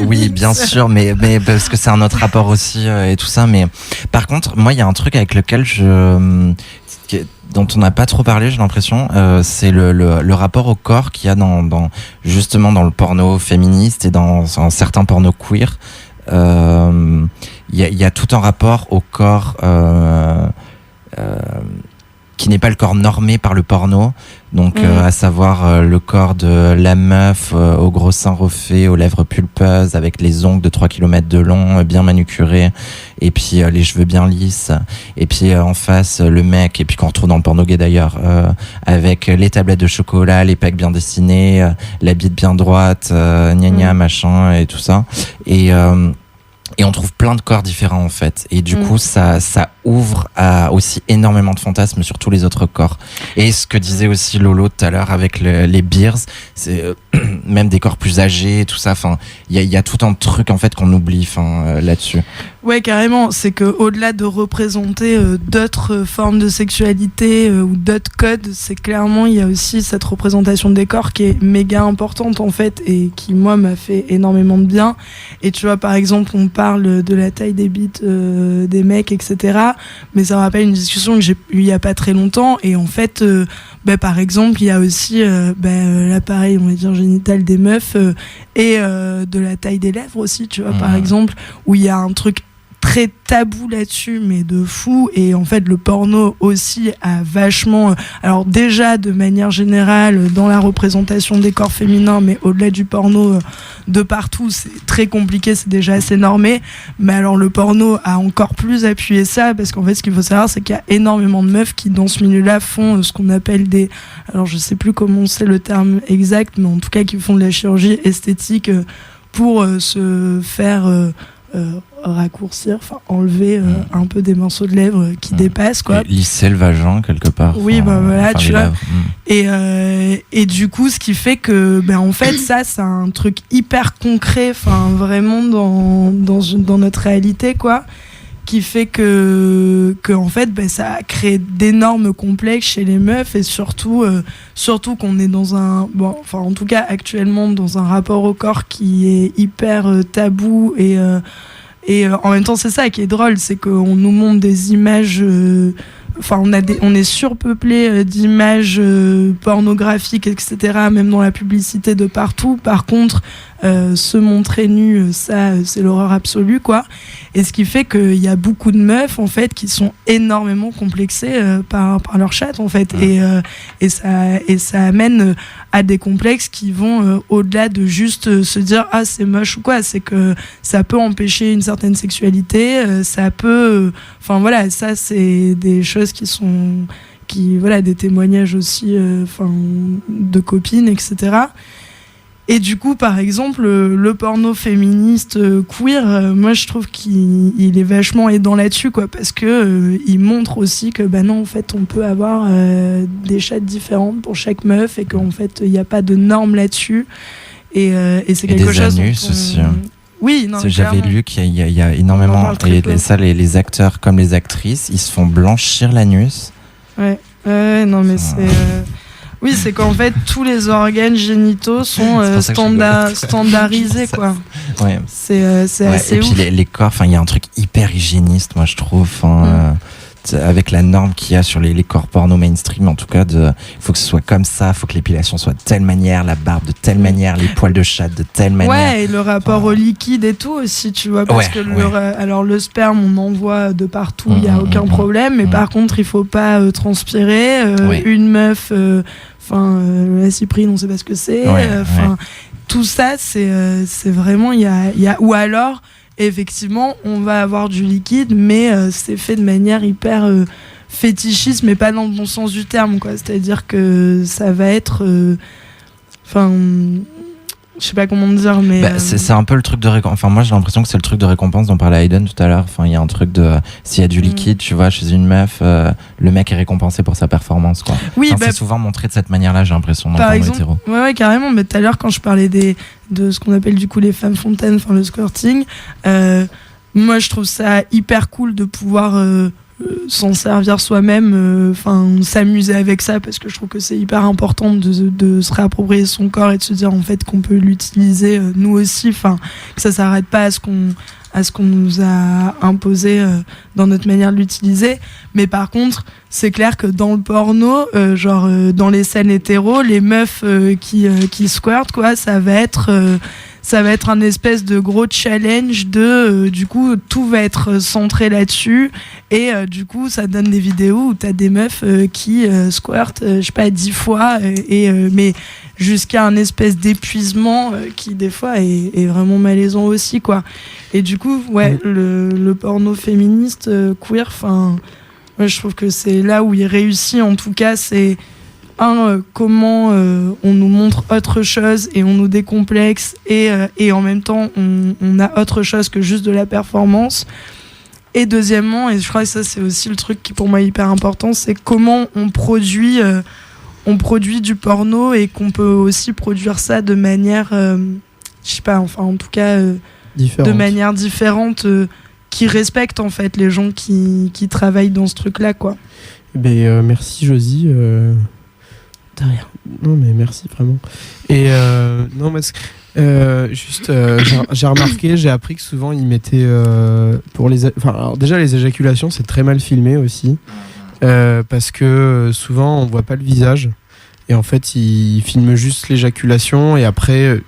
Oui, bien sûr, mais parce que c'est un autre rapport aussi et tout ça. Mais par contre, moi, il y a un truc avec lequel dont on n'a pas trop parlé, j'ai l'impression, c'est le rapport au corps qu'il y a justement dans le porno féministe et dans certains pornos queer. Il y a tout un rapport au corps qui n'est pas le corps normé par le porno, donc à savoir le corps de la meuf aux gros seins refaits, aux lèvres pulpeuses, avec les ongles de 3 km de long, bien manucurés, et puis les cheveux bien lisses, et puis en face le mec, et puis qu'on retrouve dans le porno gay d'ailleurs, avec les tablettes de chocolat, les pecs bien dessinés, la bite bien droite, machin, et tout ça, et on trouve plein de corps différents en fait, et du coup ça ouvre à aussi énormément de fantasmes sur tous les autres corps. Et ce que disait aussi Lolo tout à l'heure avec les beers, c'est même des corps plus âgés et tout ça. Enfin, il y a tout un truc en fait qu'on oublie là-dessus. Ouais, carrément. C'est que au-delà de représenter d'autres formes de sexualité ou d'autres codes, c'est clairement, il y a aussi cette représentation des corps qui est méga importante en fait, et qui moi m'a fait énormément de bien. Et tu vois, par exemple, on parle de la taille des bites des mecs, etc. Mais ça me rappelle une discussion que j'ai eue il y a pas très longtemps, et en fait par exemple il y a aussi l'appareil, on va dire, génital des meufs, et de la taille des lèvres aussi, tu vois, par exemple, où il y a un truc très tabou là-dessus, mais de fou. Et en fait, le porno aussi a vachement... alors déjà, de manière générale, dans la représentation des corps féminins, mais au-delà du porno, de partout, c'est très compliqué, c'est déjà assez normé. Mais alors, le porno a encore plus appuyé ça, parce qu'en fait, ce qu'il faut savoir, c'est qu'il y a énormément de meufs qui, dans ce milieu-là, font ce qu'on appelle des... alors, je sais plus comment c'est le terme exact, mais en tout cas, qui font de la chirurgie esthétique pour se faire... raccourcir, enfin enlever un peu des morceaux de lèvres qui dépassent, quoi. Et lisser le vagin quelque part. Oui, voilà, tu vois. Et du coup, ce qui fait que, en fait, ça, c'est un truc hyper concret, enfin vraiment dans notre réalité, quoi, qui fait que en fait, ça a créé d'énormes complexes chez les meufs, et surtout qu'on est dans un, en tout cas actuellement, dans un rapport au corps qui est hyper tabou, et en même temps, c'est ça qui est drôle, c'est qu'on nous montre des images, on est surpeuplé d'images pornographiques, etc., même dans la publicité de partout. Par contre, se montrer nu, ça, c'est l'horreur absolue, quoi. Et ce qui fait qu'il y a beaucoup de meufs, en fait, qui sont énormément complexées par leur chatte, en fait. Et ça amène à des complexes qui vont au-delà de juste se dire « Ah, c'est moche » ou quoi. C'est que ça peut empêcher une certaine sexualité, ça peut... voilà, ça, c'est des choses des témoignages aussi de copines, etc. Et du coup, par exemple, le porno féministe queer, moi je trouve qu'il est vachement aidant là-dessus, quoi, parce que il montre aussi que non, en fait, on peut avoir des chattes différentes pour chaque meuf, et qu'en fait, il n'y a pas de normes là-dessus, et c'est quelque chose. Des anus aussi. Oui, non. J'avais lu qu'il y a énormément, les acteurs comme les actrices, ils se font blanchir l'anus. Ouais, non, mais c'est. Oui, c'est qu'en fait, tous les organes génitaux sont standardisés, quoi. Ouais. C'est assez et ouf. puis les corps, il y a un truc hyper hygiéniste, moi je trouve, avec la norme qu'il y a sur les corps porno mainstream, en tout cas, il faut que ce soit comme ça, il faut que l'épilation soit de telle manière, la barbe de telle manière, les poils de chatte de telle manière. Ouais, et le rapport au liquide et tout aussi, tu vois, parce que le sperme, on en voit de partout, il n'y a aucun problème, mais par contre, il faut pas transpirer. Une meuf, la cyprine, on sait pas ce que c'est. Tout ça, c'est vraiment, il y a ou alors, effectivement, on va avoir du liquide, mais c'est fait de manière hyper fétichiste, mais pas dans le bon sens du terme, quoi. C'est-à-dire que ça va être, je sais pas comment dire, mais c'est un peu le truc de récompense. Moi j'ai l'impression que c'est le truc de récompense dont parlait Hayden tout à l'heure. Il y a un truc de, s'il y a du liquide, tu vois, chez une meuf, le mec est récompensé pour sa performance, quoi. Oui, c'est souvent montré de cette manière-là, j'ai l'impression, dans par le exemple, hétéro. Ouais, carrément. Mais tout à l'heure, quand je parlais de ce qu'on appelle du coup les femmes fontaines, le squirting, moi je trouve ça hyper cool de pouvoir s'en servir soi-même, s'amuser avec ça, parce que je trouve que c'est hyper important de se réapproprier son corps et de se dire en fait qu'on peut l'utiliser nous aussi, que ça s'arrête pas à ce qu'on nous a imposé dans notre manière de l'utiliser. Mais par contre, c'est clair que dans le porno, dans les scènes hétéros, les meufs qui squirtent, quoi, ça va être un espèce de gros challenge du coup, tout va être centré là-dessus, et du coup, ça donne des vidéos où t'as des meufs qui squirtent, je sais pas, 10 fois, mais jusqu'à un espèce d'épuisement qui, des fois, est vraiment malaisant aussi, quoi. Et du coup, le porno féministe queer, moi, je trouve que c'est là où il réussit, en tout cas, c'est comment on nous montre autre chose et on nous décomplexe, et en même temps on a autre chose que juste de la performance. Et deuxièmement, et je crois que ça c'est aussi le truc qui pour moi est hyper important, c'est comment on produit du porno, et qu'on peut aussi produire ça de manière je sais pas, en tout cas de manière différente, qui respecte en fait les gens qui travaillent dans ce truc là, quoi. Merci Josie. De rien. Non mais merci vraiment. Et non, parce que j'ai remarqué, j'ai appris que souvent ils mettaient alors déjà les éjaculations c'est très mal filmé aussi, parce que souvent on voit pas le visage, et en fait ils filment juste l'éjaculation, et après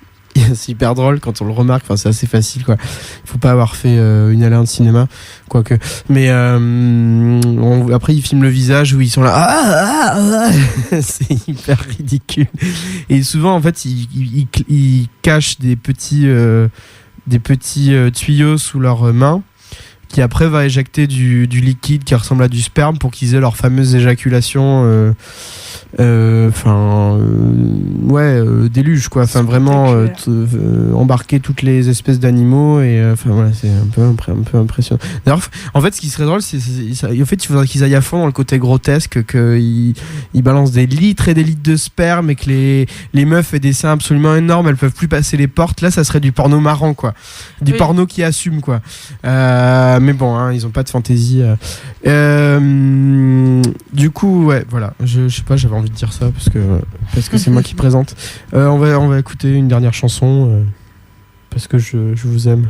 c'est hyper drôle quand on le remarque. Enfin, c'est assez facile, quoi. Il faut pas avoir fait une allée en cinéma, quoique. Mais après, ils filment le visage où ils sont là. C'est hyper ridicule. Et souvent, en fait, ils cachent des petits tuyaux sous leurs mains, qui après va éjecter du liquide qui ressemble à du sperme pour qu'ils aient leur fameuse éjaculation déluge, quoi. Enfin, vraiment embarquer toutes les espèces d'animaux, et enfin voilà, c'est un peu impressionnant. D'ailleurs, en fait, ce qui serait drôle, c'est en fait, il faudrait qu'ils aillent à fond dans le côté grotesque, qu'ils balancent des litres et des litres de sperme, et que les meufs aient des seins absolument énormes, elles peuvent plus passer les portes. Là, ça serait du porno marrant, quoi. Du porno qui assume, quoi. Mais bon, hein, ils ont pas de fantaisie. Du coup, ouais, voilà. Je sais pas, j'avais envie de dire ça parce que c'est moi qui présente. On va écouter une dernière chanson parce que je vous aime.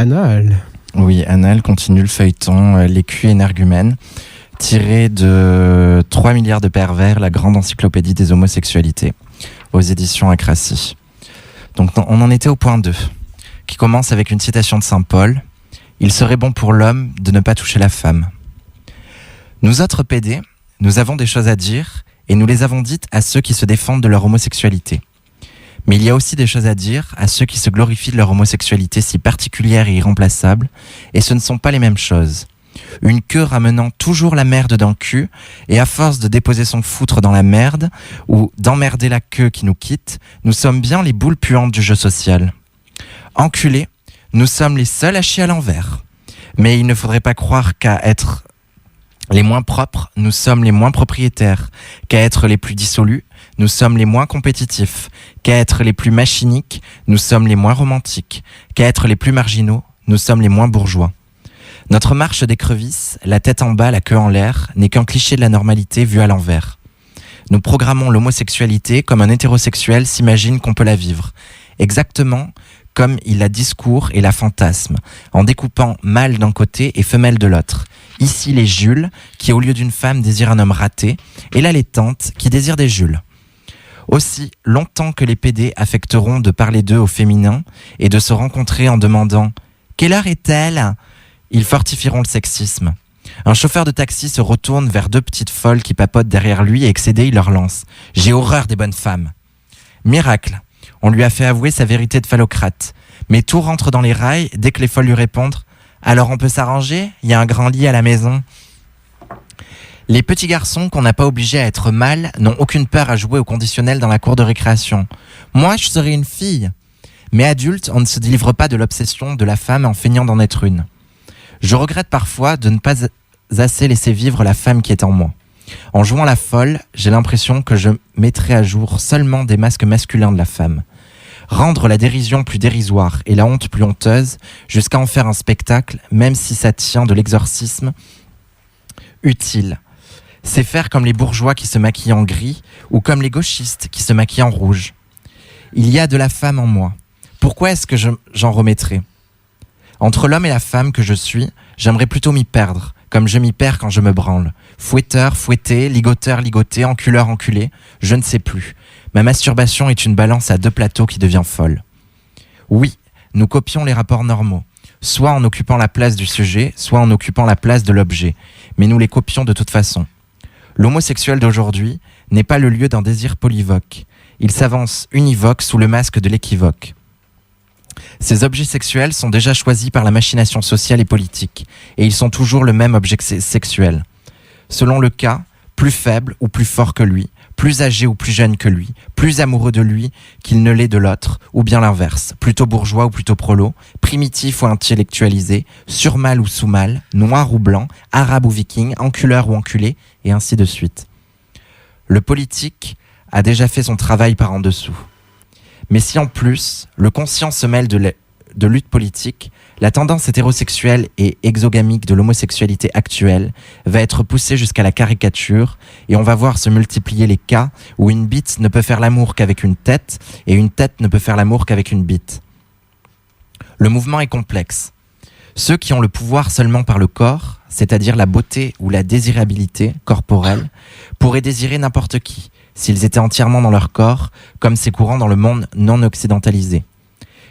Anal. Oui, Anal continue le feuilleton L'écu énergumène, tiré de 3 milliards de pervers, la grande encyclopédie des homosexualités, aux éditions Acracy. Donc on en était au point 2, qui commence avec une citation de Saint Paul. « Il serait bon pour l'homme de ne pas toucher la femme. » Nous autres PD, nous avons des choses à dire, et nous les avons dites à ceux qui se défendent de leur homosexualité. Mais il y a aussi des choses à dire à ceux qui se glorifient de leur homosexualité si particulière et irremplaçable, et ce ne sont pas les mêmes choses. Une queue ramenant toujours la merde dans le cul, et à force de déposer son foutre dans la merde, ou d'emmerder la queue qui nous quitte, nous sommes bien les boules puantes du jeu social. Enculés, nous sommes les seuls à chier à l'envers. Mais il ne faudrait pas croire qu'à être les moins propres, nous sommes les moins propriétaires, qu'à être les plus dissolus, nous sommes les moins compétitifs, qu'à être les plus machiniques, nous sommes les moins romantiques, qu'à être les plus marginaux, nous sommes les moins bourgeois. Notre marche d'écrevisse, la tête en bas, la queue en l'air, n'est qu'un cliché de la normalité vue à l'envers. Nous programmons l'homosexualité comme un hétérosexuel s'imagine qu'on peut la vivre, exactement comme il la discourt et la fantasme, en découpant mâle d'un côté et femelle de l'autre. Ici les Jules, qui au lieu d'une femme désirent un homme raté, et là les tantes, qui désirent des Jules. Aussi longtemps que les PD affecteront de parler d'eux au féminin et de se rencontrer en demandant « Quelle heure est-elle ?» ils fortifieront le sexisme. Un chauffeur de taxi se retourne vers 2 petites folles qui papotent derrière lui et excédé, il leur lance « J'ai horreur des bonnes femmes !» Miracle, on lui a fait avouer sa vérité de phallocrate. Mais tout rentre dans les rails dès que les folles lui répondent « Alors on peut s'arranger ? Il y a un grand lit à la maison. » Les petits garçons qu'on n'a pas obligés à être mâles n'ont aucune peur à jouer au conditionnel dans la cour de récréation. Moi, je serais une fille. Mais adulte, on ne se délivre pas de l'obsession de la femme en feignant d'en être une. Je regrette parfois de ne pas assez laisser vivre la femme qui est en moi. En jouant la folle, j'ai l'impression que je mettrai à jour seulement des masques masculins de la femme. Rendre la dérision plus dérisoire et la honte plus honteuse, jusqu'à en faire un spectacle, même si ça tient de l'exorcisme, utile. C'est faire comme les bourgeois qui se maquillent en gris, ou comme les gauchistes qui se maquillent en rouge. Il y a de la femme en moi. Pourquoi est-ce que j'en remettrai ? Entre l'homme et la femme que je suis, j'aimerais plutôt m'y perdre, comme je m'y perds quand je me branle. Fouetteur, fouetté, ligoteur, ligoté, enculeur, enculé, je ne sais plus. Ma masturbation est une balance à 2 plateaux qui devient folle. Oui, nous copions les rapports normaux, soit en occupant la place du sujet, soit en occupant la place de l'objet, mais nous les copions de toute façon. L'homosexuel d'aujourd'hui n'est pas le lieu d'un désir polyvoque. Il s'avance univoque sous le masque de l'équivoque. Ces objets sexuels sont déjà choisis par la machination sociale et politique, et ils sont toujours le même objet sexuel. Selon le cas, plus faible ou plus fort que lui, plus âgé ou plus jeune que lui, plus amoureux de lui qu'il ne l'est de l'autre, ou bien l'inverse, plutôt bourgeois ou plutôt prolo, primitif ou intellectualisé, surmâle ou sous-mâle, noir ou blanc, arabe ou viking, enculeur ou enculé, et ainsi de suite. Le politique a déjà fait son travail par en dessous. Mais si en plus, le conscient se mêle de lutte politique, la tendance hétérosexuelle et exogamique de l'homosexualité actuelle va être poussée jusqu'à la caricature et on va voir se multiplier les cas où une bite ne peut faire l'amour qu'avec une tête et une tête ne peut faire l'amour qu'avec une bite. Le mouvement est complexe. Ceux qui ont le pouvoir seulement par le corps, c'est-à-dire la beauté ou la désirabilité corporelle, pourraient désirer n'importe qui, s'ils étaient entièrement dans leur corps, comme c'est courant dans le monde non occidentalisé.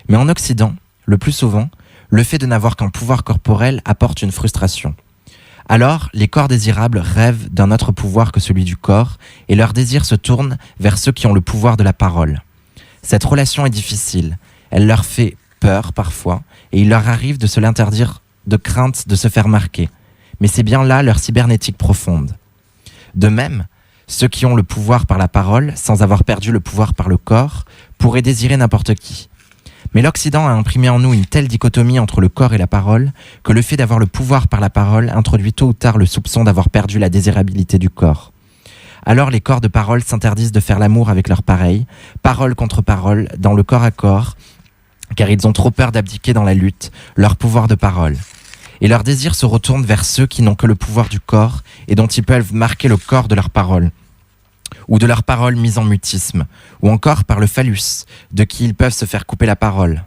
Mais en Occident, le plus souvent, le fait de n'avoir qu'un pouvoir corporel apporte une frustration. Alors, les corps désirables rêvent d'un autre pouvoir que celui du corps, et leur désir se tourne vers ceux qui ont le pouvoir de la parole. Cette relation est difficile, elle leur fait peur parfois, et il leur arrive de se l'interdire de crainte de se faire marquer. Mais c'est bien là leur cybernétique profonde. De même, ceux qui ont le pouvoir par la parole, sans avoir perdu le pouvoir par le corps, pourraient désirer n'importe qui. Mais l'Occident a imprimé en nous une telle dichotomie entre le corps et la parole que le fait d'avoir le pouvoir par la parole introduit tôt ou tard le soupçon d'avoir perdu la désirabilité du corps. Alors les corps de parole s'interdisent de faire l'amour avec leurs pareils, parole contre parole, dans le corps à corps, car ils ont trop peur d'abdiquer dans la lutte leur pouvoir de parole. Et leur désir se retourne vers ceux qui n'ont que le pouvoir du corps et dont ils peuvent marquer le corps de leur parole, ou de leur parole mise en mutisme, ou encore par le phallus, de qui ils peuvent se faire couper la parole.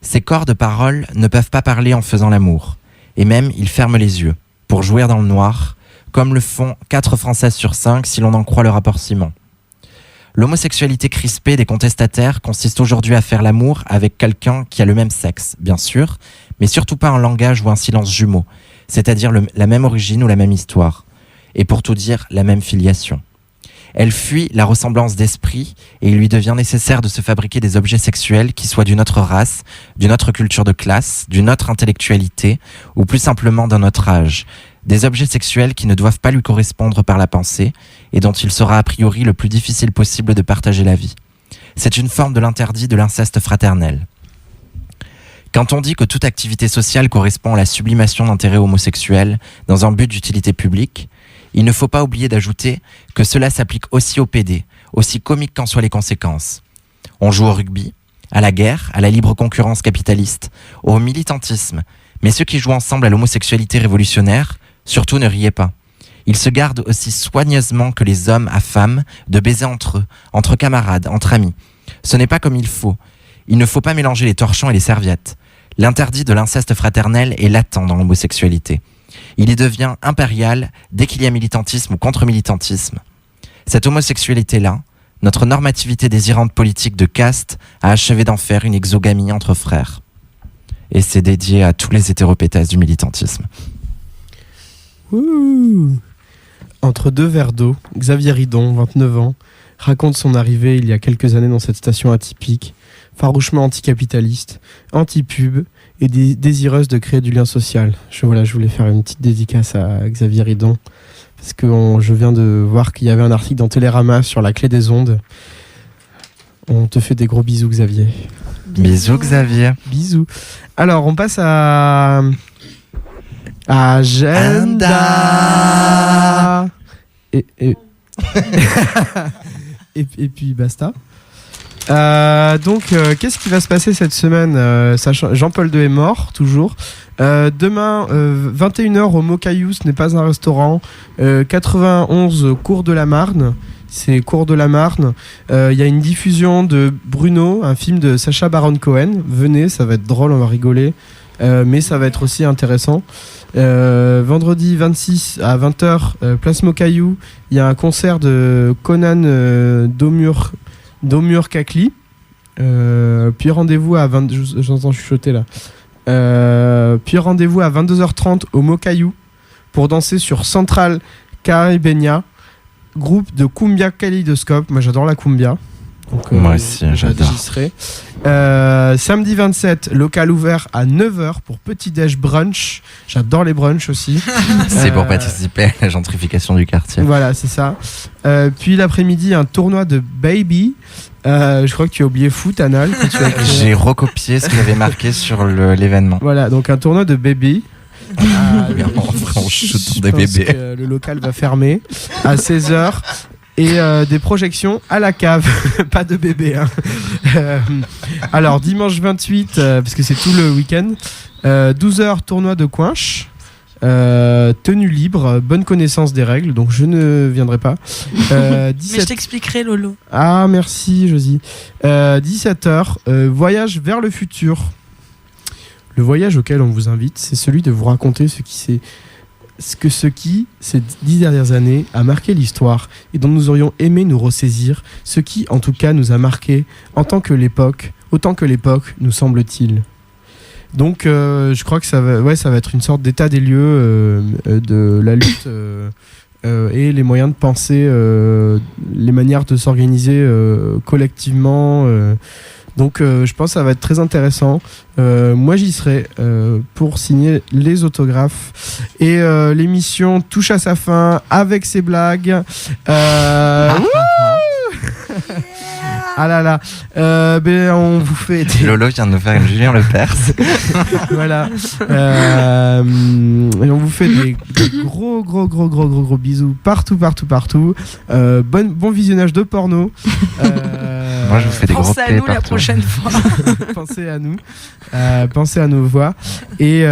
Ces corps de parole ne peuvent pas parler en faisant l'amour. Et même, ils ferment les yeux, pour jouir dans le noir, comme le font 4 Françaises sur 5 si l'on en croit le rapport Simon. L'homosexualité crispée des contestataires consiste aujourd'hui à faire l'amour avec quelqu'un qui a le même sexe, bien sûr, mais surtout pas un langage ou un silence jumeau, c'est-à-dire la même origine ou la même histoire, et pour tout dire, la même filiation. Elle fuit la ressemblance d'esprit et il lui devient nécessaire de se fabriquer des objets sexuels qui soient d'une autre race, d'une autre culture de classe, d'une autre intellectualité ou plus simplement d'un autre âge. Des objets sexuels qui ne doivent pas lui correspondre par la pensée et dont il sera a priori le plus difficile possible de partager la vie. C'est une forme de l'interdit de l'inceste fraternel. Quand on dit que toute activité sociale correspond à la sublimation d'intérêts homosexuels dans un but d'utilité publique, il ne faut pas oublier d'ajouter que cela s'applique aussi au PD, aussi comique qu'en soient les conséquences. On joue au rugby, à la guerre, à la libre concurrence capitaliste, au militantisme, mais ceux qui jouent ensemble à l'homosexualité révolutionnaire, surtout ne riez pas. Ils se gardent aussi soigneusement que les hommes à femmes de baiser entre eux, entre camarades, entre amis. Ce n'est pas comme il faut. Il ne faut pas mélanger les torchons et les serviettes. L'interdit de l'inceste fraternel est latent dans l'homosexualité. Il y devient impérial dès qu'il y a militantisme ou contre-militantisme. Cette homosexualité-là, notre normativité désirante politique de caste, a achevé d'en faire une exogamie entre frères. Et c'est dédié à tous les hétéropétasses du militantisme. Ouh. Entre 2 verres d'eau, Xavier Ridon, 29 ans, raconte son arrivée il y a quelques années dans cette station atypique, farouchement anticapitaliste, anti-pub et désireuse de créer du lien social. Je voulais faire une petite dédicace à Xavier Ridon parce que je viens de voir qu'il y avait un article dans Télérama sur la clé des ondes. On te fait des gros bisous, Xavier. Bisous, Xavier. Bisous. Alors, on passe à Agenda. Et puis basta. Donc, qu'est-ce qui va se passer cette semaine, Jean-Paul II est mort, toujours. Demain, 21h au Mocaillou, ce n'est pas un restaurant. 91 Cours de la Marne. C'est Cours de la Marne. Il y a une diffusion de Bruno, un film de Sacha Baron Cohen. Venez, ça va être drôle, on va rigoler. Mais ça va être aussi intéressant. Vendredi 26 à 20h, Place Mocaillou, il y a un concert de Conan Domur Kakli. Puis rendez-vous à j'entends chuchoter là. Puis rendez-vous à 22h30 au Mocaillou pour danser sur Central Caribbean, groupe de Cumbia Kaleidoscope. Moi j'adore la cumbia. Donc, moi aussi j'adore. J'y serai. Samedi 27, local ouvert à 9h pour petit-déj brunch. J'adore les brunchs aussi. C'est pour participer à la gentrification du quartier. Voilà, c'est ça. Puis l'après-midi, un tournoi de baby. Je crois que tu as oublié foot, Anal. J'ai recopié ce qu'il avait marqué sur l'événement. Voilà, donc un tournoi de baby. On shoot des bébés. Que le local va fermer à 16h. Et des projections à la cave. Pas de bébé, hein. Alors dimanche 28, parce que c'est tout le week-end, 12h tournoi de coinche, tenue libre, bonne connaissance des règles, donc je ne viendrai pas. 17... Mais je t'expliquerai, Lolo. Ah merci Josie. 17h, voyage vers le futur. Le voyage auquel on vous invite, c'est celui de vous raconter ce qui, ces 10 dernières années, a marqué l'histoire et dont nous aurions aimé nous ressaisir, ce qui, en tout cas, nous a marqué autant que l'époque nous semble-t-il. Donc, je crois que ça va être une sorte d'état des lieux de la lutte et les moyens de penser, les manières de s'organiser collectivement. Donc je pense que ça va être très intéressant. Moi j'y serai pour signer les autographes. Et l'émission touche à sa fin avec ses blagues. Ah là là. On vous fait des... Lolo vient de nous faire une Julien Lepers. Voilà. Et on vous fait des gros bisous partout. Bon visionnage de porno. Moi je vous fais des gros Pensez à nous la prochaine fois. Pensez à nos voix. Et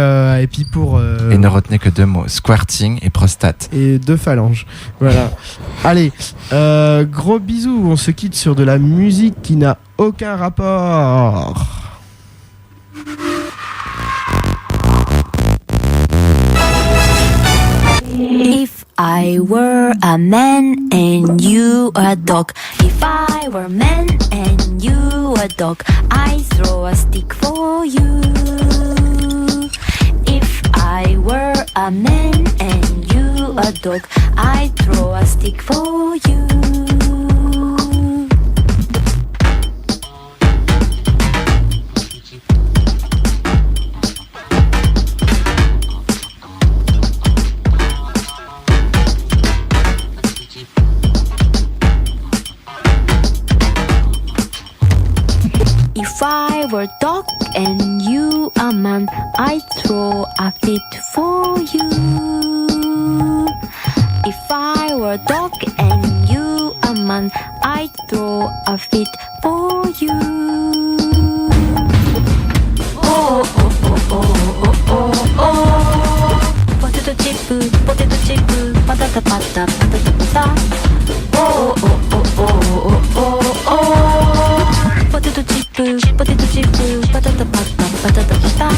puis pour... Et ne retenez que 2 mots, squirting et prostate. Et 2 phalanges. Voilà. Allez, gros bisous. On se quitte sur de la musique qui n'a aucun rapport. I were a man and you a dog. If I were a man and you a dog, I'd throw a stick for you. If I were a man and you a dog, I'd throw a stick for you. If I were a dog and you a man, I'd throw a fit for you. If I were a dog and you a man, I'd throw a fit for you. Oh, oh, oh, oh, oh, oh, oh. Potato chip, patata pata, patata pata. Oh, oh, oh, oh, oh, oh, oh. Potato chip, patata pata, patata pata.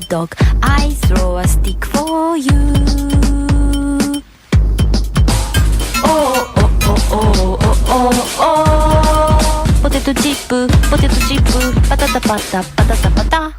Dog, I throw a stick for you. Oh, oh, oh, oh, oh, oh, oh. Potato chip, patata pata, patata pata.